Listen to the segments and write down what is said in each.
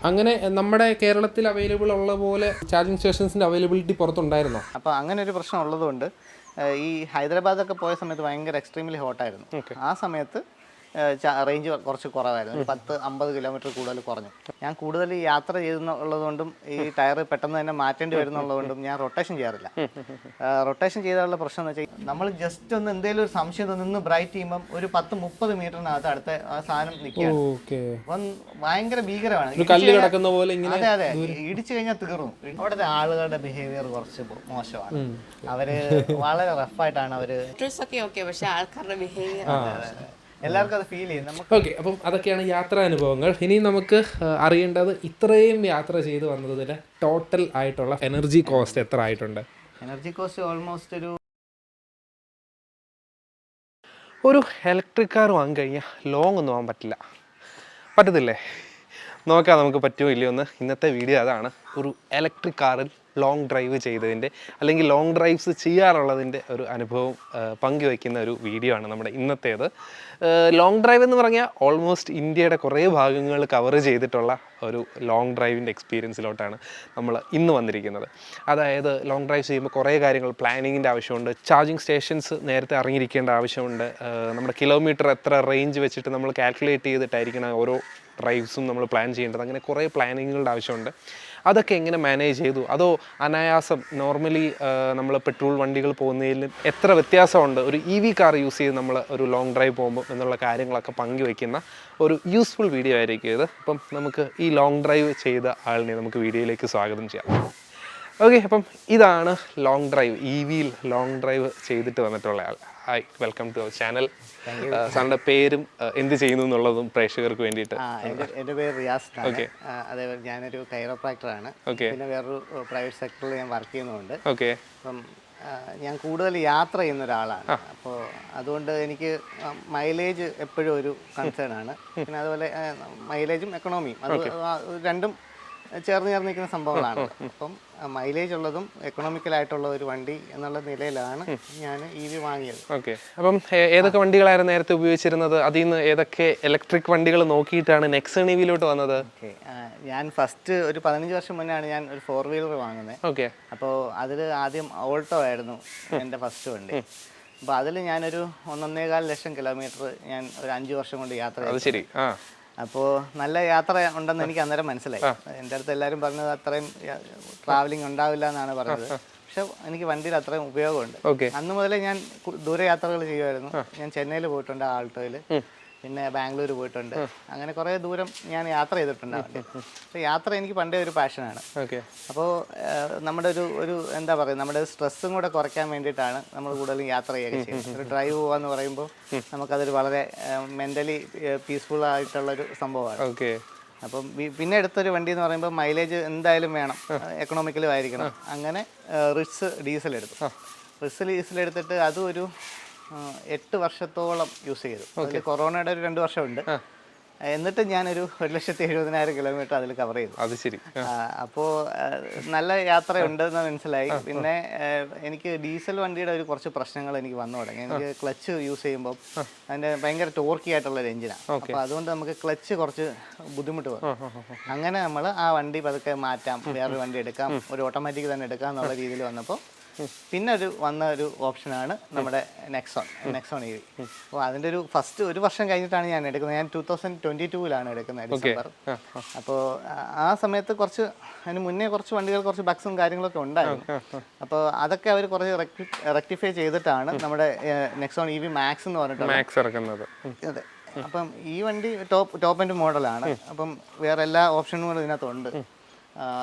അങ്ങനെ നമ്മുടെ കേരളത്തിൽ അവൈലബിൾ ഉള്ള പോലെ ചാർജിങ് സ്റ്റേഷൻസിൻ്റെ അവൈലബിലിറ്റി പുറത്തുണ്ടായിരുന്നോ? അപ്പോൾ അങ്ങനെ ഒരു പ്രശ്നം ഉള്ളതുകൊണ്ട് ഈ ഹൈദരാബാദൊക്കെ പോയ സമയത്ത് ഭയങ്കര എക്സ്ട്രീംലി ഹോട്ടായിരുന്നു. ആ സമയത്ത് റേഞ്ച് കുറച്ച് കുറവായിരുന്നു, 10-50 കിലോമീറ്റർ കൂടുതൽ കുറഞ്ഞു. ഞാൻ കൂടുതൽ യാത്ര ചെയ്തുള്ളതുകൊണ്ടും ഈ ടയർ പെട്ടെന്ന് തന്നെ മാറ്റേണ്ടി വരുന്നുള്ളതുകൊണ്ടും ഞാൻ റൊട്ടേഷൻ ചെയ്യാറില്ല. റൊട്ടേഷൻ ചെയ്താലുള്ള പ്രശ്നം എന്ന് വെച്ചാൽ നമ്മൾ ജസ്റ്റ് ഒന്ന് എന്തെങ്കിലും ഒരു സംശയം നിന്ന് ബ്രൈറ്റ് ചെയ്യുമ്പം ഒരു 10-30 മീറ്ററിനകത്ത് അടുത്ത ആ സാധനം നിൽക്കുകയാണ്. അപ്പം ഭയങ്കര ഭീകരമാണ്. അതെ അതെ, ഇടിച്ചു കഴിഞ്ഞാൽ തീർന്നു. അവിടുത്തെ ആളുകളുടെ ബിഹേവിയർ കുറച്ച് മോശമാണ്. അവര് വളരെ റഫായിട്ടാണ് അവര്. പക്ഷേ ആൾക്കാരുടെ ബിഹേവിയർ എല്ലാവർക്കും അത് ഫീൽ ചെയ്യും നമുക്ക്. ഓക്കെ, അപ്പം അതൊക്കെയാണ് യാത്രാ അനുഭവങ്ങൾ. ഇനി നമുക്ക് അറിയേണ്ടത് ഇത്രയും യാത്ര ചെയ്ത് വന്നതിന് ടോട്ടൽ ആയിട്ടുള്ള എനർജി കോസ്റ്റ് എത്ര ആയിട്ടുണ്ട്? എനർജി കോസ്റ്റ് ഓൾമോസ്റ്റ് ഒരു ഇലക്ട്രിക് കാർ വാങ്ങിക്കഴിഞ്ഞാൽ ലോങ് ഒന്നും പോകാൻ പറ്റത്തില്ലേ? നോക്കാം നമുക്ക് പറ്റുമോ ഇല്ലയോ എന്ന്. ഇന്നത്തെ വീഡിയോ അതാണ്, ഒരു ഇലക്ട്രിക് കാറിൽ ലോങ് ഡ്രൈവ് ചെയ്തതിൻ്റെ അല്ലെങ്കിൽ ലോങ് ഡ്രൈവ്സ് ചെയ്യാറുള്ളതിൻ്റെ ഒരു അനുഭവം പങ്കുവയ്ക്കുന്ന ഒരു വീഡിയോ ആണ് നമ്മുടെ ഇന്നത്തേത്. ലോങ് ഡ്രൈവ് എന്ന് പറഞ്ഞാൽ ഓൾമോസ്റ്റ് ഇന്ത്യയുടെ കുറേ ഭാഗങ്ങൾ കവർ ചെയ്തിട്ടുള്ള ഒരു ലോങ് ഡ്രൈവിൻ്റെ എക്സ്പീരിയൻസിലോട്ടാണ് നമ്മൾ ഇന്ന് വന്നിരിക്കുന്നത്. അതായത് ലോങ് ഡ്രൈവ് ചെയ്യുമ്പോൾ കുറേ കാര്യങ്ങൾ പ്ലാനിങ്ങിൻ്റെ ആവശ്യമുണ്ട്, ചാർജിങ് സ്റ്റേഷൻസ് നേരത്തെ അറിഞ്ഞിരിക്കേണ്ട ആവശ്യമുണ്ട്, നമ്മുടെ കിലോമീറ്റർ എത്ര റേഞ്ച് വെച്ചിട്ട് നമ്മൾ കാൽക്കുലേറ്റ് ചെയ്തിട്ടായിരിക്കണം ഓരോ ഡ്രൈവ്സും നമ്മൾ പ്ലാൻ ചെയ്യേണ്ടത്. അങ്ങനെ കുറേ പ്ലാനിങ്ങുകളുടെ ആവശ്യമുണ്ട്. അതൊക്കെ എങ്ങനെ മാനേജ് ചെയ്തു? അതോ അനായാസം നോർമലി നമ്മൾ പെട്രോൾ വണ്ടികൾ പോകുന്നതിലും എത്ര വ്യത്യാസമുണ്ട് ഒരു EV കാർ യൂസ് ചെയ്ത് നമ്മൾ ഒരു ലോങ് ഡ്രൈവ് പോകുമ്പോൾ എന്നുള്ള കാര്യങ്ങളൊക്കെ പങ്കുവയ്ക്കുന്ന ഒരു യൂസ്ഫുൾ വീഡിയോ ആയിരിക്കും ഇത്. അപ്പം നമുക്ക് ഈ ലോങ് ഡ്രൈവ് ചെയ്ത ആളിനെ നമുക്ക് വീഡിയോയിലേക്ക് സ്വാഗതം ചെയ്യാം. ഓക്കെ, അപ്പം ഇതാണ് ലോങ് ഡ്രൈവ്, EVയിൽ ലോങ് ഡ്രൈവ് ചെയ്തിട്ട് വന്നിട്ടുള്ള ആൾ. Hi, welcome to our channel. സാറിൻ്റെ പേരും എന്ത് ചെയ്യുന്നു എന്നുള്ളതും പ്രേക്ഷകർക്ക് വേണ്ടിയിട്ട്. എൻ്റെ പേര് റിയാസ്. ഓക്കെ, അതേപോലെ ഞാനൊരു കൈറോപ്രാക്ടറാണ്. പിന്നെ വേറൊരു പ്രൈവറ്റ് സെക്ടറിൽ ഞാൻ വർക്ക് ചെയ്യുന്നുണ്ട്. ഓക്കെ, അപ്പം ഞാൻ കൂടുതൽ യാത്ര ചെയ്യുന്ന ഒരാളാണ്. അപ്പോൾ അതുകൊണ്ട് എനിക്ക് മൈലേജ് എപ്പോഴും ഒരു കൺസേൺ ആണ്. പിന്നെ അതുപോലെ മൈലേജും എക്കണോമിയും അത് രണ്ടും ചേർന്ന് നിൽക്കുന്ന സംഭവങ്ങളാണ്. അപ്പം മൈലേജ് ഉള്ളതും എക്കണോമിക്കലായിട്ടുള്ള ഒരു വണ്ടി എന്നുള്ള നിലയിലാണ് ഞാൻ EV വാങ്ങിയത്. ഓക്കെ, അപ്പം ഏതൊക്കെ വണ്ടികളായിരുന്നു നേരത്തെ ഉപയോഗിച്ചിരുന്നത്? അതിൽ നിന്ന് ഏതൊക്കെ ഇലക്ട്രിക് വണ്ടികൾ നോക്കിയിട്ടാണ് നെക്സൺ EVയിലോട്ട് വന്നത്? ഓക്കെ, ഞാൻ ഫസ്റ്റ് ഒരു 15 വർഷം മുന്നെയാണ് ഞാൻ ഒരു 4 വീലർ വാങ്ങുന്നത്. ഓക്കെ, അപ്പോൾ അതിൽ ആദ്യം ഓൾട്ടോ ആയിരുന്നു എൻ്റെ ഫസ്റ്റ് വണ്ടി. അപ്പോൾ അതിൽ ഞാനൊരു 1.25 ലക്ഷം കിലോമീറ്റർ ഞാൻ ഒരു 5 വർഷം കൊണ്ട് യാത്ര ചെയ്തു. ശരി. അപ്പോൾ നല്ല യാത്ര ഉണ്ടെന്ന് എനിക്ക് അന്നേരം മനസ്സിലായി. എൻ്റെ അടുത്ത് എല്ലാവരും പറഞ്ഞത് അത്രയും ട്രാവലിംഗ് ഉണ്ടാവില്ല എന്നാണ് പറഞ്ഞത്. പക്ഷെ എനിക്ക് വണ്ടിയിൽ അത്രയും ഉപയോഗമുണ്ട്. അന്ന് മുതലേ ഞാൻ ദൂരയാത്രകൾ ചെയ്യുമായിരുന്നു. ഞാൻ ചെന്നൈയിൽ പോയിട്ടുണ്ട് ആൾട്ടോയിൽ, പിന്നെ ബാംഗ്ലൂർ പോയിട്ടുണ്ട്. അങ്ങനെ കുറേ ദൂരം ഞാൻ യാത്ര ചെയ്തിട്ടുണ്ട്. അപ്പോൾ യാത്ര എനിക്ക് പണ്ടേ ഒരു പാഷനാണ്. അപ്പോൾ നമ്മുടെ ഒരു എന്താ പറയുക, നമ്മുടെ സ്ട്രെസ്സും കൂടെ കുറയ്ക്കാൻ വേണ്ടിയിട്ടാണ് നമ്മൾ കൂടുതലും യാത്ര ചെയ്യുക ചെയ്യുന്നത്. ഒരു ഡ്രൈവ് പോകാന്ന് പറയുമ്പോൾ നമുക്കതൊരു വളരെ മെൻ്റലി പീസ്ഫുൾ ആയിട്ടുള്ളൊരു സംഭവമാണ്. അപ്പം പിന്നെ എടുത്തൊരു വണ്ടി എന്ന് പറയുമ്പോൾ മൈലേജ് എന്തായാലും വേണം, എക്കണോമിക്കലും ആയിരിക്കണം. അങ്ങനെ റിറ്റ്സ് ഡീസൽ എടുത്തു. റിറ്റ്സ് ഡീസൽ എടുത്തിട്ട് അതും ഒരു 8 വർഷത്തോളം യൂസ് ചെയ്തു. അതിൽ കൊറോണയുടെ ഒരു 2 വർഷമുണ്ട്. എന്നിട്ട് ഞാനൊരു 1,70,000 കിലോമീറ്റർ അതിൽ കവർ ചെയ്തു. അത് ശരി. അപ്പോൾ നല്ല യാത്രയുണ്ടെന്ന് മനസ്സിലായി. പിന്നെ എനിക്ക് ഡീസൽ വണ്ടിയുടെ ഒരു കുറച്ച് പ്രശ്നങ്ങൾ എനിക്ക് വന്നു തുടങ്ങി. എനിക്ക് ക്ലച്ച് യൂസ് ചെയ്യുമ്പോൾ അതിൻ്റെ ഭയങ്കര ടോർക്കി ആയിട്ടുള്ളൊരു എഞ്ചിനാണ്. അപ്പോൾ അതുകൊണ്ട് നമുക്ക് ക്ലച്ച് കുറച്ച് ബുദ്ധിമുട്ട് വരും. അങ്ങനെ നമ്മൾ ആ വണ്ടി പതുക്കെ മാറ്റാം, വേറൊരു വണ്ടി എടുക്കാം, ഒരു ഓട്ടോമാറ്റിക് തന്നെ എടുക്കാം എന്നുള്ള രീതിയിൽ വന്നപ്പോൾ പിന്നെ വന്ന ഒരു ഓപ്ഷനാണ് നമ്മുടെ നെക്സോൺ EV. അപ്പോൾ അതിൻ്റെ ഫസ്റ്റ് ഒരു വർഷം കഴിഞ്ഞിട്ടാണ് ഞാൻ എടുക്കുന്നത്. ഞാൻ 2022 എടുക്കുന്നത്, ഡിസംബർ. അപ്പോൾ ആ സമയത്ത് അതിന് മുന്നേ കുറച്ച് വണ്ടികൾ കുറച്ച് ബഗ്സും കാര്യങ്ങളൊക്കെ ഉണ്ടായിരുന്നു. അപ്പോൾ അതൊക്കെ അവർ കുറച്ച് റെക്ടിഫൈ ചെയ്തിട്ടാണ് നമ്മുടെ നെക്സോൺ EV മാക്സ് എന്ന് പറഞ്ഞിട്ട്. അതെ, അപ്പം ഈ വണ്ടി ടോപ്പ് എൻഡ് മോഡലാണ്. അപ്പം വേറെ എല്ലാ ഓപ്ഷനുകളും ഇതിനകത്തുണ്ട്.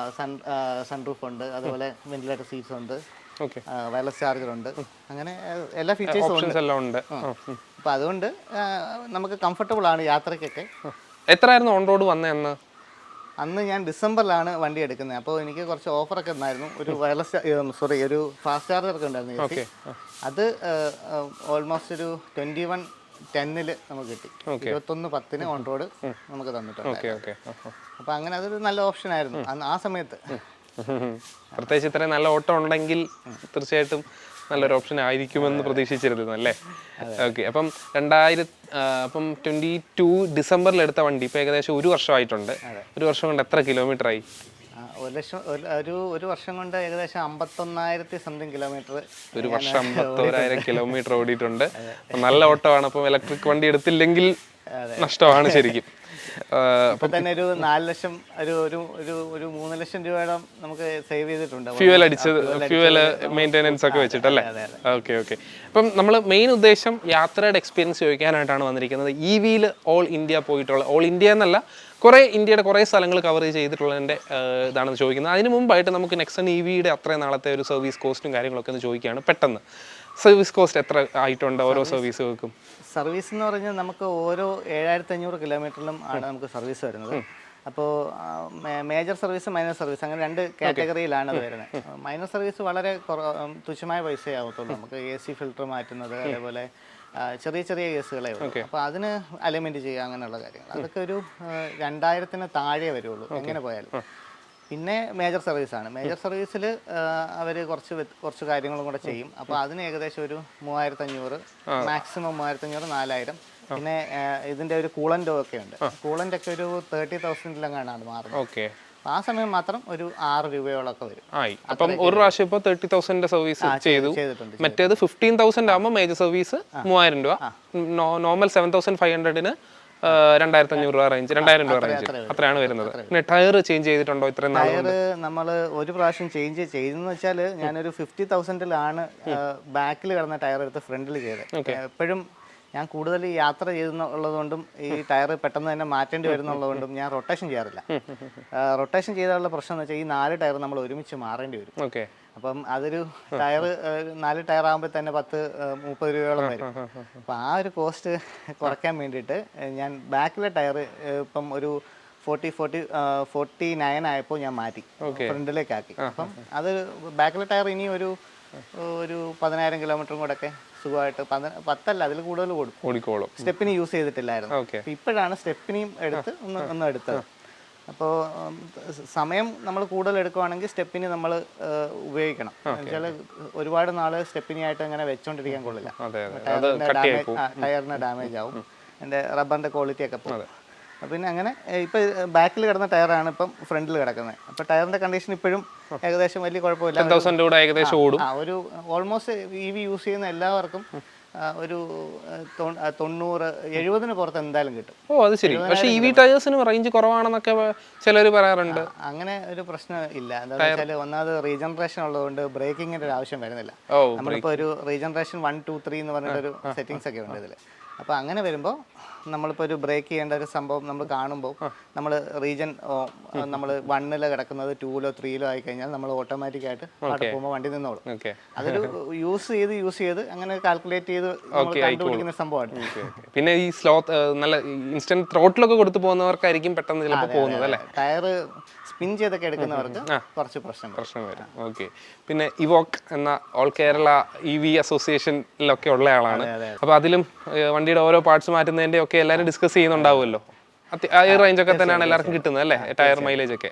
സൺറൂഫ് ഉണ്ട്, അതുപോലെ വെന്റിലേറ്റർ സീറ്റ്സ് ഉണ്ട്, വയർലെസ് ചാർജർ ഉണ്ട്, അങ്ങനെ എല്ലാ ഫീച്ചേഴ്സും എല്ലാം ഉണ്ട്. അപ്പം അതുകൊണ്ട് നമുക്ക് കംഫർട്ടബിൾ ആണ് യാത്രയ്ക്കൊക്കെ. എത്രയായിരുന്നു ഓൺ റോഡ് വന്നതെന്ന്? അന്ന് ഞാൻ ഡിസംബറിലാണ് വണ്ടി എടുക്കുന്നത്. അപ്പോൾ എനിക്ക് കുറച്ച് ഓഫറൊക്കെ ഉണ്ടായിരുന്നു. ഒരു ഫാസ്റ്റ് ചാർജർ ഒക്കെ ഉണ്ടായിരുന്നു. അത് ഓൾമോസ്റ്റ് ഒരു 2110 നമുക്ക് കിട്ടി. 2110 ഓൺ റോഡ് നമുക്ക് തന്നിട്ടുണ്ട്. അപ്പോൾ അങ്ങനെ അതൊരു നല്ല ഓപ്ഷൻ ആയിരുന്നു ആ സമയത്ത്. പ്രത്യേകിച്ച് ഇത്രയും നല്ല ഓട്ടം ഉണ്ടെങ്കിൽ തീർച്ചയായിട്ടും നല്ലൊരു ഓപ്ഷൻ ആയിരിക്കുമെന്ന് പ്രതീക്ഷിച്ചിരുന്നു അല്ലേ? ഓക്കെ. അപ്പം 22 ഡിസംബറിൽ എടുത്ത വണ്ടി ഇപ്പോൾ ഏകദേശം 1 വർഷമായിട്ടുണ്ട്. 1 വർഷം കൊണ്ട് എത്ര കിലോമീറ്റർ ആയി? 1 ലക്ഷം ഒരു വർഷം കൊണ്ട് ഏകദേശം 51,000 സംതിങ് കിലോമീറ്റർ. ഒരു വർഷം 51,000 കിലോമീറ്റർ ഓടിയിട്ടുണ്ട്. നല്ല ഓട്ടമാണ്. അപ്പം ഇലക്ട്രിക് വണ്ടി എടുത്തില്ലെങ്കിൽ നഷ്ടമാണ് ശരിക്കും. ഇപ്പൊ തന്നെ ഒരു 4 ലക്ഷം ഒരു 3 ലക്ഷം രൂപയുടെ നമുക്ക് സേവ് ചെയ്തിട്ടുണ്ട്. ഫ്യൂവൽ മെയിൻ്റെനൻസ് ഒക്കെ വെച്ചിട്ടല്ലേ? ഓക്കെ. അപ്പം നമ്മൾ മെയിൻ ഉദ്ദേശം യാത്രയുടെ എക്സ്പീരിയൻസ് ചോദിക്കാനായിട്ടാണ് വന്നിരിക്കുന്നത്. EVയിൽ ഓൾ ഇന്ത്യ പോയിട്ടുള്ള, ഓൾ ഇന്ത്യ എന്നല്ല, ഇന്ത്യയുടെ കുറേ സ്ഥലങ്ങൾ കവർ ചെയ്തിട്ടുള്ളതിൻ്റെ ഇതാണ് ചോദിക്കുന്നത്. അതിന് മുമ്പായിട്ട് നമുക്ക് നെക്സൺ EVയുടെ അത്രയും നാളത്തെ ഒരു സർവീസ് കോസ്റ്റും കാര്യങ്ങളൊക്കെ ഒന്ന് ചോദിക്കുകയാണ് പെട്ടെന്ന്. സർവീസ് കോസ്റ്റ് എത്ര ആയിട്ടുണ്ട് ഓരോ സർവീസുകൾക്കും? സർവീസ് എന്ന് പറഞ്ഞാൽ നമുക്ക് ഓരോ 7,500 കിലോമീറ്ററിലും ആണ് നമുക്ക് സർവീസ് വരുന്നത്. അപ്പോൾ മേജർ സർവീസ്, മൈനർ സർവീസ്, അങ്ങനെ 2 കാറ്റഗറിയിലാണ് അത് വരുന്നത്. മൈനർ സർവീസ് വളരെ തുച്ഛമായ പൈസയാവത്തുള്ളൂ. നമുക്ക് AC ഫിൽറ്റർ മാറ്റുന്നത്, അതേപോലെ ചെറിയ കേസുകളെ ഉള്ളൂ. അപ്പോൾ അതിന് അലൈൻമെൻറ്റ് ചെയ്യുക, അങ്ങനെയുള്ള കാര്യങ്ങൾ അതൊക്കെ ഒരു 2,000-ന് താഴെ വരുള്ളൂ എങ്ങനെ പോയാലും. പിന്നെ മേജർ സർവീസാണ്. മേജർ സർവീസിൽ അവർ കുറച്ച് കാര്യങ്ങളും കൂടെ ചെയ്യും. അപ്പോൾ അതിന് ഏകദേശം ഒരു 3,500, മാക്സിമം 3,500, 4,000. പിന്നെ ഇതിൻ്റെ ഒരു കൂളൻ്റ് ഒക്കെ ഉണ്ട്. കൂളൻ്റ് ഒക്കെ ഒരു 30,000-ലാണ് മാറുന്നത്. ആ സമയം മാത്രം ഒരു 6 രൂപയോളൊക്കെ വരും. അപ്പം ഒരു പ്രാവശ്യം ഇപ്പോൾ 30,000 സർവീസ് ചെയ്തിട്ടുണ്ട്. മറ്റേത് 15,000 ആകുമ്പോൾ മേജർ സർവീസ് 3,000 രൂപ, നോർമൽ 7,500-ന് 2,500 രൂപ റേഞ്ച്, 2,000 രൂപ റേഞ്ച്, അത്രയാണ് വരുന്നത്. പിന്നെ ടയർ ചേഞ്ച് ചെയ്തിട്ടുണ്ടോ ഇത്രയും നാൾ? ടയർ നമ്മൾ ഒരു പ്രാവശ്യം ചേഞ്ച് ചെയ്തെന്ന് വെച്ചാൽ ഞാനൊരു 50,000-ലാണ് ബാക്കിൽ കിടന്ന ടയർ എടുത്ത് ഫ്രണ്ടിൽ ചെയ്തത്. എപ്പോഴും ഞാൻ കൂടുതൽ യാത്ര ചെയ്തുള്ളതുകൊണ്ടും ഈ ടയർ പെട്ടെന്ന് തന്നെ മാറ്റേണ്ടി വരുന്നുള്ളതുകൊണ്ടും ഞാൻ റൊട്ടേഷൻ ചെയ്യാറില്ല. റൊട്ടേഷൻ ചെയ്താലുള്ള പ്രശ്നം എന്ന് വെച്ചാൽ ഈ 4 ടയർ നമ്മൾ ഒരുമിച്ച് മാറേണ്ടി വരും. അപ്പം അതൊരു 4 ടയർ ആകുമ്പോൾ തന്നെ 10-30 രൂപയോളം വരും. അപ്പം ആ ഒരു കോസ്റ്റ് കുറയ്ക്കാൻ വേണ്ടിയിട്ട് ഞാൻ ബാക്കിലെ ടയർ ഇപ്പം ഒരു 49 ആയപ്പോൾ ഞാൻ മാറ്റി ഫ്രണ്ടിലേക്കാക്കി. അപ്പം അത് ബാക്കിലെ ടയർ ഇനി ഒരു 10,000 കിലോമീറ്ററും കൂടെ ഒക്കെ സുഖമായിട്ട് 10 അതിൽ കൂടുതൽ ഓടിക്കോളും. Stepney use ചെയ്തിട്ടില്ലായിരുന്നു. ഇപ്പോഴാണ് സ്റ്റെപ്പിനിയും ഒന്ന് എടുത്തത്. അപ്പോൾ സമയം നമ്മൾ കൂടുതൽ എടുക്കുവാണെങ്കിൽ സ്റ്റെപ്പിനി നമ്മൾ ഉപയോഗിക്കണം. എന്നുവെച്ചാൽ ഒരുപാട് നാൾ സ്റ്റെപ്പിനി ആയിട്ട് അങ്ങനെ വെച്ചോണ്ടിരിക്കാൻ കൊള്ളില്ല. ടയറിന് ഡാമേജ് ആവും, എൻ്റെ റബ്ബറിൻ്റെ ക്വാളിറ്റി ഒക്കെ പോകും. പിന്നെ അങ്ങനെ ഇപ്പം ബാക്കിൽ കിടന്ന ടയറാണ് ഇപ്പം ഫ്രണ്ടിൽ കിടക്കുന്നത്. അപ്പോൾ ടയറിൻ്റെ കണ്ടീഷൻ ഇപ്പോഴും ഏകദേശം വലിയ കുഴപ്പമില്ല. ഒരു ഓൾമോസ്റ്റ് EV യൂസ് ചെയ്യുന്ന എല്ലാവർക്കും ഒരു 90-70 പുറത്ത് എന്തായാലും കിട്ടും. അത് ശരി. പക്ഷേ EV ടയേഴ്സിന് റേഞ്ച് കുറവാണെന്നൊക്കെ ചിലർ പറയാറുണ്ട്. അങ്ങനെ ഒരു പ്രശ്നം ഇല്ല. എന്താണെന്ന് വെച്ചാൽ ഒന്നാമത് റീജനറേഷൻ ഉള്ളതുകൊണ്ട് ബ്രേക്കിങ്ങിൻ്റെ ഒരു ആവശ്യം വരുന്നില്ല. നമ്മളിപ്പോൾ ഒരു റീജനറേഷൻ 1, 2, 3 എന്ന് പറഞ്ഞിട്ടൊരു സെറ്റിങ്സ് ഒക്കെ ഉണ്ട് ഇതിൽ. അപ്പോൾ അങ്ങനെ വരുമ്പോൾ നമ്മളിപ്പോൾ ഒരു ബ്രേക്ക് ചെയ്യേണ്ട ഒരു സംഭവം നമ്മൾ കാണുമ്പോൾ നമ്മൾ നമ്മൾ 1-ൽ കിടക്കുന്നത് 2-ലോ 3-ലോ ആയി കഴിഞ്ഞാൽ നമ്മൾ ഓട്ടോമാറ്റിക്കായിട്ട് അവിടെ പോകുമ്പോൾ വണ്ടി നിന്നോളും. അതൊരു യൂസ് ചെയ്ത് അങ്ങനെ കാൽക്കുലേറ്റ് ചെയ്ത് കണ്ടുപിടിക്കുന്ന സംഭവമാണ്. പിന്നെ ഈ നല്ല ഇൻസ്റ്റന്റ് ത്രോട്ടിലൊക്കെ കൊടുത്തു പോകുന്നവർക്കായിരിക്കും പെട്ടെന്ന് ചിലപ്പോൾ പോകുന്നത് അല്ലേ? ടയർ സ്പിൻ ചെയ്തൊക്കെ എടുക്കുന്നവർക്ക് കുറച്ച് പ്രശ്നം വരും. ഓക്കെ. പിന്നെ ഇവോക്ക് എന്ന ഓൾ കേരള EV അസോസിയേഷനിലൊക്കെ ഉള്ള ആളാണ്. അപ്പോൾ അതിലും വണ്ടിയുടെ ഓരോ പാർട്സ് മാറ്റുന്നതിൻ്റെ ഒക്കെ എല്ലാവരും ഡിസ്കസ് ചെയ്യുന്നുണ്ടാവുമല്ലോ. ഈ റേഞ്ച് ഒക്കെ തന്നെയാണ് എല്ലാവർക്കും കിട്ടുന്നത് അല്ലേ, ടയർ മൈലേജ് ഒക്കെ?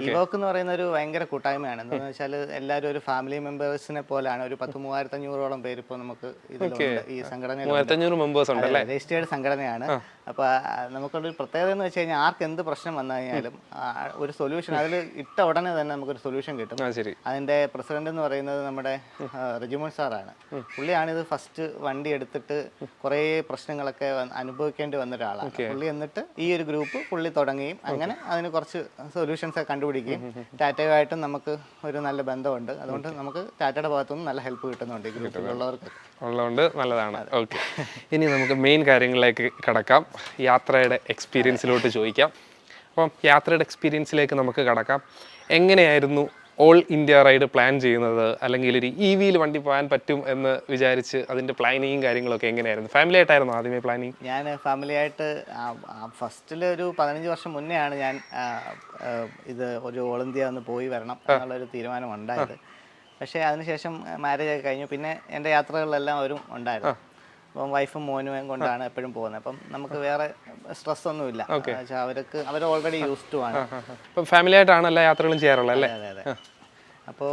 ഇവോക്ക് എന്ന് പറയുന്ന ഒരു ഭയങ്കര കൂട്ടായ്മയാണ്. എന്താണെന്ന് വെച്ചാൽ എല്ലാവരും ഒരു ഫാമിലി മെമ്പേഴ്സിനെ പോലെയാണ്. ഒരു 10,000-3,500-ഓളം പേര് ഇപ്പോൾ നമുക്ക് ഈ സംഘടനയിൽ രജിസ്റ്റേർഡ് സംഘടനയാണ്. അപ്പോൾ നമുക്കൊരു പ്രത്യേകത എന്ന് വെച്ച് കഴിഞ്ഞാൽ ആർക്ക് എന്ത് പ്രശ്നം വന്നു കഴിഞ്ഞാലും ഒരു സൊല്യൂഷൻ അതിൽ ഇട്ട ഉടനെ തന്നെ നമുക്കൊരു സൊല്യൂഷൻ കിട്ടും. അതിൻ്റെ പ്രസിഡന്റ് എന്ന് പറയുന്നത് നമ്മുടെ റെജിമോൻ സാറാണ്. പുള്ളിയാണിത് ഫസ്റ്റ് വണ്ടി എടുത്തിട്ട് കുറേ പ്രശ്നങ്ങളൊക്കെ അനുഭവിക്കേണ്ടി വന്ന ഒരാളാണ് പുള്ളി. എന്നിട്ട് ഈ ഒരു ഗ്രൂപ്പ് പുള്ളി തുടങ്ങുകയും അങ്ങനെ അതിന് കുറച്ച് സൊല്യൂഷൻസ് കണ്ടുപിടിക്കുകയും ടാറ്റയുമായിട്ടും നമുക്ക് ഒരു നല്ല ബന്ധമുണ്ട്. അതുകൊണ്ട് നമുക്ക് ടാറ്റയുടെ ഭാഗത്തുനിന്ന് നല്ല ഹെൽപ്പ് കിട്ടുന്നുണ്ട് ഈ ഗ്രൂപ്പിലുള്ളവർക്ക് ഉള്ളതുകൊണ്ട് നല്ലതാണ്. ഓക്കെ. ഇനി നമുക്ക് മെയിൻ കാര്യങ്ങളിലേക്ക് കടക്കാം. യാത്രയുടെ എക്സ്പീരിയൻസിലോട്ട് ചോദിക്കാം. അപ്പം യാത്രയുടെ എക്സ്പീരിയൻസിലേക്ക് നമുക്ക് കടക്കാം. എങ്ങനെയായിരുന്നു ഓൾ ഇന്ത്യ റൈഡ് പ്ലാൻ ചെയ്യുന്നത്? അല്ലെങ്കിൽ ഒരു EVയിൽ വണ്ടി പോകാൻ പറ്റും എന്ന് വിചാരിച്ച് അതിൻ്റെ പ്ലാനിങ്ങും കാര്യങ്ങളൊക്കെ എങ്ങനെയായിരുന്നു? ഫാമിലി ആയിട്ടായിരുന്നു ആദ്യമേ പ്ലാനിങ്? ഞാൻ ഫാമിലി ആയിട്ട് ഫസ്റ്റിൽ ഒരു 15 വർഷം മുന്നെയാണ് ഞാൻ ഇത് ഒരു ഓൾ ഇന്ത്യ ഒന്ന് പോയി വരണം എന്നുള്ളൊരു തീരുമാനം ഉണ്ടായത്. പക്ഷേ അതിനുശേഷം മാരേജ് ഒക്കെ കഴിഞ്ഞു. പിന്നെ എൻ്റെ യാത്രകളിലെല്ലാം അവരും ഉണ്ടായിരുന്നു. അപ്പം വൈഫും മോനും കൊണ്ടാണ് എപ്പോഴും പോകുന്നത്. അപ്പം നമുക്ക് വേറെ സ്ട്രെസ് ഒന്നുമില്ല. അവർ ഓൾറെഡി യൂസ്ഡ് ആണ്. ഫാമിലി ആയിട്ടാണ് എല്ലാ യാത്രകളും ചെയ്യാറുള്ളത് അല്ലേ? അതെ. അപ്പോൾ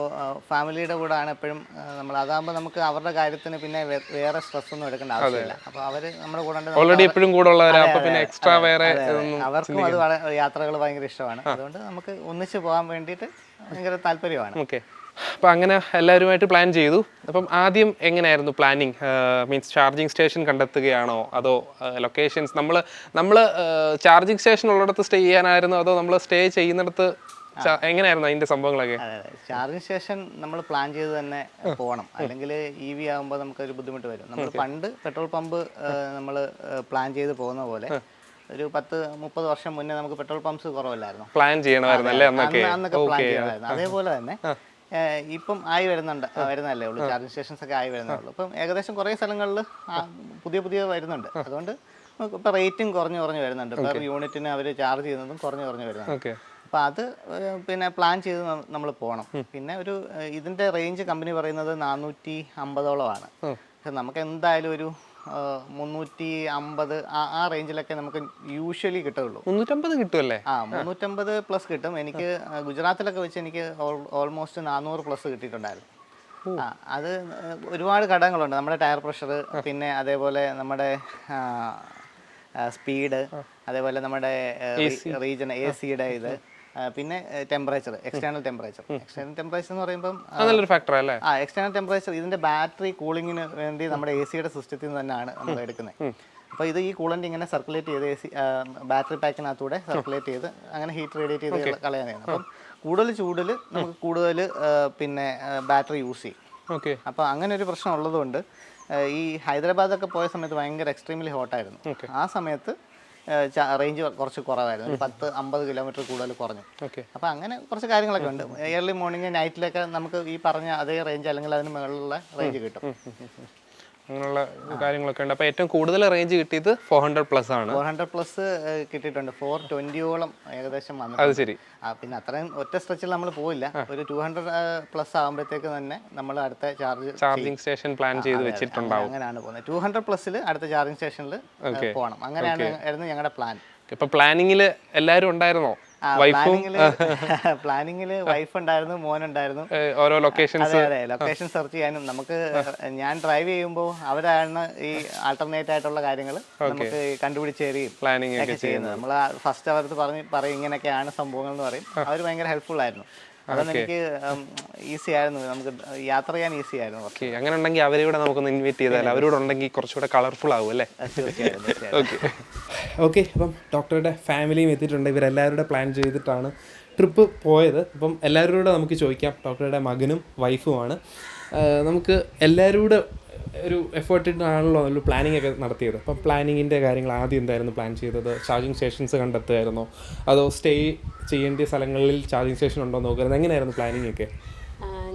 ഫാമിലിയുടെ കൂടെയാണ് എപ്പോഴും നമ്മൾ. അതാകുമ്പോൾ നമുക്ക് അവരുടെ കാര്യത്തിന് പിന്നെ വേറെ സ്ട്രെസ് ഒന്നും എടുക്കേണ്ട ആവശ്യമില്ല. അപ്പോൾ അവർ നമ്മുടെ കൂടെ ഉണ്ട്. ഓൾറെഡി എപ്പോഴും കൂടെ ഉള്ളവരാ, അപ്പോൾ പിന്നെ എക്സ്ട്രാ വേറെ അവർക്കും അത് യാത്രകൾ ഭയങ്കര ഇഷ്ടമാണ്. അതുകൊണ്ട് നമുക്ക് ഒന്നിച്ച് പോകാൻ വേണ്ടിയിട്ട് ഭയങ്കര താല്പര്യമാണ്. ഓക്കെ. അപ്പോൾ അങ്ങനെ എല്ലാവരുമായിട്ട് പ്ലാൻ ചെയ്തു. അപ്പം ആദ്യം എങ്ങനെയായിരുന്നു പ്ലാനിങ്? മീൻസ് ചാർജിങ് സ്റ്റേഷൻ കണ്ടെത്തുകയാണോ, അതോ ലൊക്കേഷൻസ് നമ്മൾ ചാർജിങ് സ്റ്റേഷൻ ഉള്ളിടത്ത് സ്റ്റേ ചെയ്യാനായിരുന്നു, അതോ നമ്മൾ സ്റ്റേ ചെയ്യുന്നിടത്ത് എങ്ങനെയായിരുന്നു അതിന്റെ സംഭവങ്ങളൊക്കെ? ചാർജിങ് സ്റ്റേഷൻ നമ്മൾ പ്ലാൻ ചെയ്ത് തന്നെ പോകണം, അല്ലെങ്കിൽ EV ആകുമ്പോൾ നമുക്കൊരു ബുദ്ധിമുട്ട് വരും. നമ്മൾ പണ്ട് പെട്രോൾ പമ്പ് നമ്മൾ പ്ലാൻ ചെയ്ത് പോകുന്ന പോലെ ഒരു 10-30 വർഷം മുന്നേ നമുക്ക് പെട്രോൾ പമ്പ്സ് കുറവല്ലായിരുന്നു, പ്ലാൻ ചെയ്യണമായിരുന്നു അല്ലേ അന്നൊക്കെ പ്ലാൻ ചെയ്യണമായിരുന്നു. അതേപോലെ തന്നെ ഇപ്പം വരുന്നല്ലേ ഉള്ളൂ, ചാർജിങ് സ്റ്റേഷൻസ് ഒക്കെ ആയി വരുന്നേ ഉള്ളൂ. ഇപ്പം ഏകദേശം കുറേ സ്ഥലങ്ങളിൽ പുതിയ വരുന്നുണ്ട്. അതുകൊണ്ട് ഇപ്പം റേറ്റും കുറഞ്ഞു വരുന്നുണ്ട്. പെർ യൂണിറ്റിന് അവർ ചാർജ് ചെയ്യുന്നതും കുറഞ്ഞു വരുന്നുണ്ട്. അപ്പം അത് പിന്നെ പ്ലാൻ ചെയ്ത് നമ്മൾ പോകണം. പിന്നെ ഇതിൻ്റെ റേഞ്ച് കമ്പനി പറയുന്നത് 450ഓളമാണ്. പക്ഷെ നമുക്ക് എന്തായാലും ഒരു 350 ആ റേഞ്ചിലൊക്കെ നമുക്ക് യൂഷ്വലി കിട്ടുള്ളൂ. 350 കിട്ടുമല്ലേ? 350 പ്ലസ് കിട്ടും. എനിക്ക് ഗുജറാത്തിലൊക്കെ വെച്ച് എനിക്ക് ഓൾമോസ്റ്റ് 400 പ്ലസ് കിട്ടിയിട്ടുണ്ടായിരുന്നു. അത് ഒരുപാട് ഘടകങ്ങളുണ്ട്. നമ്മുടെ ടയർ പ്രഷർ, പിന്നെ അതേപോലെ നമ്മുടെ സ്പീഡ്, അതേപോലെ നമ്മുടെ റീജിയൻ AC-യുടെ ഇത്, പിന്നെ ടെമ്പറേച്ചർ, എക്സ്റ്റേണൽ ടെമ്പറേച്ചർ എന്ന് പറയുമ്പം നല്ലൊരു ഫാക്ടർ അല്ലേ? എക്സ്റ്റേണൽ ടെമ്പറേച്ചർ ഇതിന്റെ ബാറ്ററി കൂളിങ്ങിന് വേണ്ടി നമ്മുടെ AC-യുടെ സിസ്റ്റത്തിൽ നിന്ന് തന്നെയാണ് നമ്മൾ എടുക്കുന്നത്. അപ്പോൾ ഈ കൂളൻ്റ് ഇങ്ങനെ സർക്കുലേറ്റ് ചെയ്ത് ബാറ്ററി പാക്കിനകത്തൂടെ സർക്കുലേറ്റ് ചെയ്ത് അങ്ങനെ ഹീറ്റ് റേഡിയേറ്റ് ചെയ്ത് കളയാനാണ്. അപ്പം കൂടുതൽ ചൂടിൽ നമുക്ക് കൂടുതൽ പിന്നെ ബാറ്ററി യൂസ് ചെയ്യും. അപ്പോൾ അങ്ങനെ ഒരു പ്രശ്നം ഉള്ളതുകൊണ്ട് ഈ ഹൈദരാബാദൊക്കെ പോയ സമയത്ത് ഭയങ്കര എക്സ്ട്രീംലി ഹോട്ടായിരുന്നു. ആ സമയത്ത് റേഞ്ച് കുറച്ച് കുറവായിരുന്നു, 10-50 കിലോമീറ്റർ കൂടുതൽ കുറഞ്ഞു. അപ്പോൾ അങ്ങനെ കുറച്ച് കാര്യങ്ങളൊക്കെ ഉണ്ട്. ഏർലി മോർണിംഗ് നൈറ്റിലൊക്കെ നമുക്ക് ഈ പറഞ്ഞ അതേ റേഞ്ച് അല്ലെങ്കിൽ അതിന് മുകളിലുള്ള റേഞ്ച് കിട്ടും. അങ്ങനെയുള്ള കാര്യങ്ങളൊക്കെ ഉണ്ട്. അപ്പോൾ ഏറ്റവും കൂടുതൽ റേഞ്ച് കിട്ടിയത് 400+ ആണ്. 400+ കിട്ടിയിട്ടുണ്ട്. 420ഓളം ഏകദേശം വന്നു. അത് ശരി. പിന്നെ അത്രയും ഒറ്റ സ്ട്രെച്ചിൽ നമ്മൾ പോയില്ല. ഒരു 200+ ആകുമ്പോഴത്തേക്ക് തന്നെ നമ്മൾ അടുത്ത ചാർജിങ് സ്റ്റേഷൻ പ്ലാൻ ചെയ്ത് വെച്ചിട്ടുണ്ടാവും. അങ്ങനെയാണ് പോകുന്നത്. 200+ൽ അടുത്ത ചാർജിങ് സ്റ്റേഷനിൽ പോകണം. അങ്ങനെയായിരുന്നു ഞങ്ങളുടെ പ്ലാൻ. ഇപ്പൊ പ്ലാനിങ്ങിൽ എല്ലാവരും ഉണ്ടായിരുന്നോ? പ്ലാനിങ്ങില് വൈഫ് ഉണ്ടായിരുന്നു, മോനുണ്ടായിരുന്നു. ഓരോ ലൊക്കേഷൻസ് ലൊക്കേഷൻ സെർച്ച് ചെയ്യാനും നമുക്ക് ഞാൻ ഡ്രൈവ് ചെയ്യുമ്പോൾ അവരാണ് ഈ ആൾട്ടർനേറ്റ് ആയിട്ടുള്ള കാര്യങ്ങൾ നമുക്ക് കണ്ടുപിടിച്ച് തരികയും പ്ലാനിങ് ഒക്കെ ചെയ്യുന്നത്. നമ്മൾ ഫസ്റ്റ് അവർക്ക് പറയും ഇങ്ങനെയൊക്കെയാണ് സംഭവങ്ങൾ എന്ന് പറയും. അവർ ഭയങ്കര ഹെൽപ്ഫുൾ ആയിരുന്നു. അതൊന്നും എനിക്ക് ഈസി ആയിരുന്നു, നമുക്ക് യാത്ര ചെയ്യാൻ ഈസി ആയിരുന്നു. അങ്ങനെ ഉണ്ടെങ്കിൽ അവരെവിടെ നമുക്കൊന്ന് ഇൻവൈറ്റ് ചെയ്താൽ അവരോട് ഉണ്ടെങ്കിൽ കുറച്ചുകൂടെ കളർഫുൾ ആവും അല്ലേ? ഓക്കെ. അപ്പം ഡോക്ടറുടെ ഫാമിലിയും എത്തിയിട്ടുണ്ട്. ഇവരെല്ലാവരുടെ പ്ലാൻ ചെയ്തിട്ടാണ് ട്രിപ്പ് പോയത്. അപ്പം എല്ലാവരോടും നമുക്ക് ചോദിക്കാം. ഡോക്ടറുടെ മകനും വൈഫുമാണ്. നമുക്ക് എല്ലാവരോടും ഒരു എഫേർട്ടിട്ടാണല്ലോ ഒരു പ്ലാനിങ് ഒക്കെ നടത്തിയത്. അപ്പം പ്ലാനിങ്ങിൻ്റെ കാര്യങ്ങൾ ആദ്യം എന്തായിരുന്നു പ്ലാൻ ചെയ്തത്? ചാർജിങ് സ്റ്റേഷൻസ് കണ്ടെത്തുമായിരുന്നോ, അതോ സ്റ്റേ ചെയ്യേണ്ട സ്ഥലങ്ങളിൽ ചാർജിങ് സ്റ്റേഷൻ ഉണ്ടോ നോക്കുന്നത്? എങ്ങനെയായിരുന്നു പ്ലാനിങ് ഒക്കെ?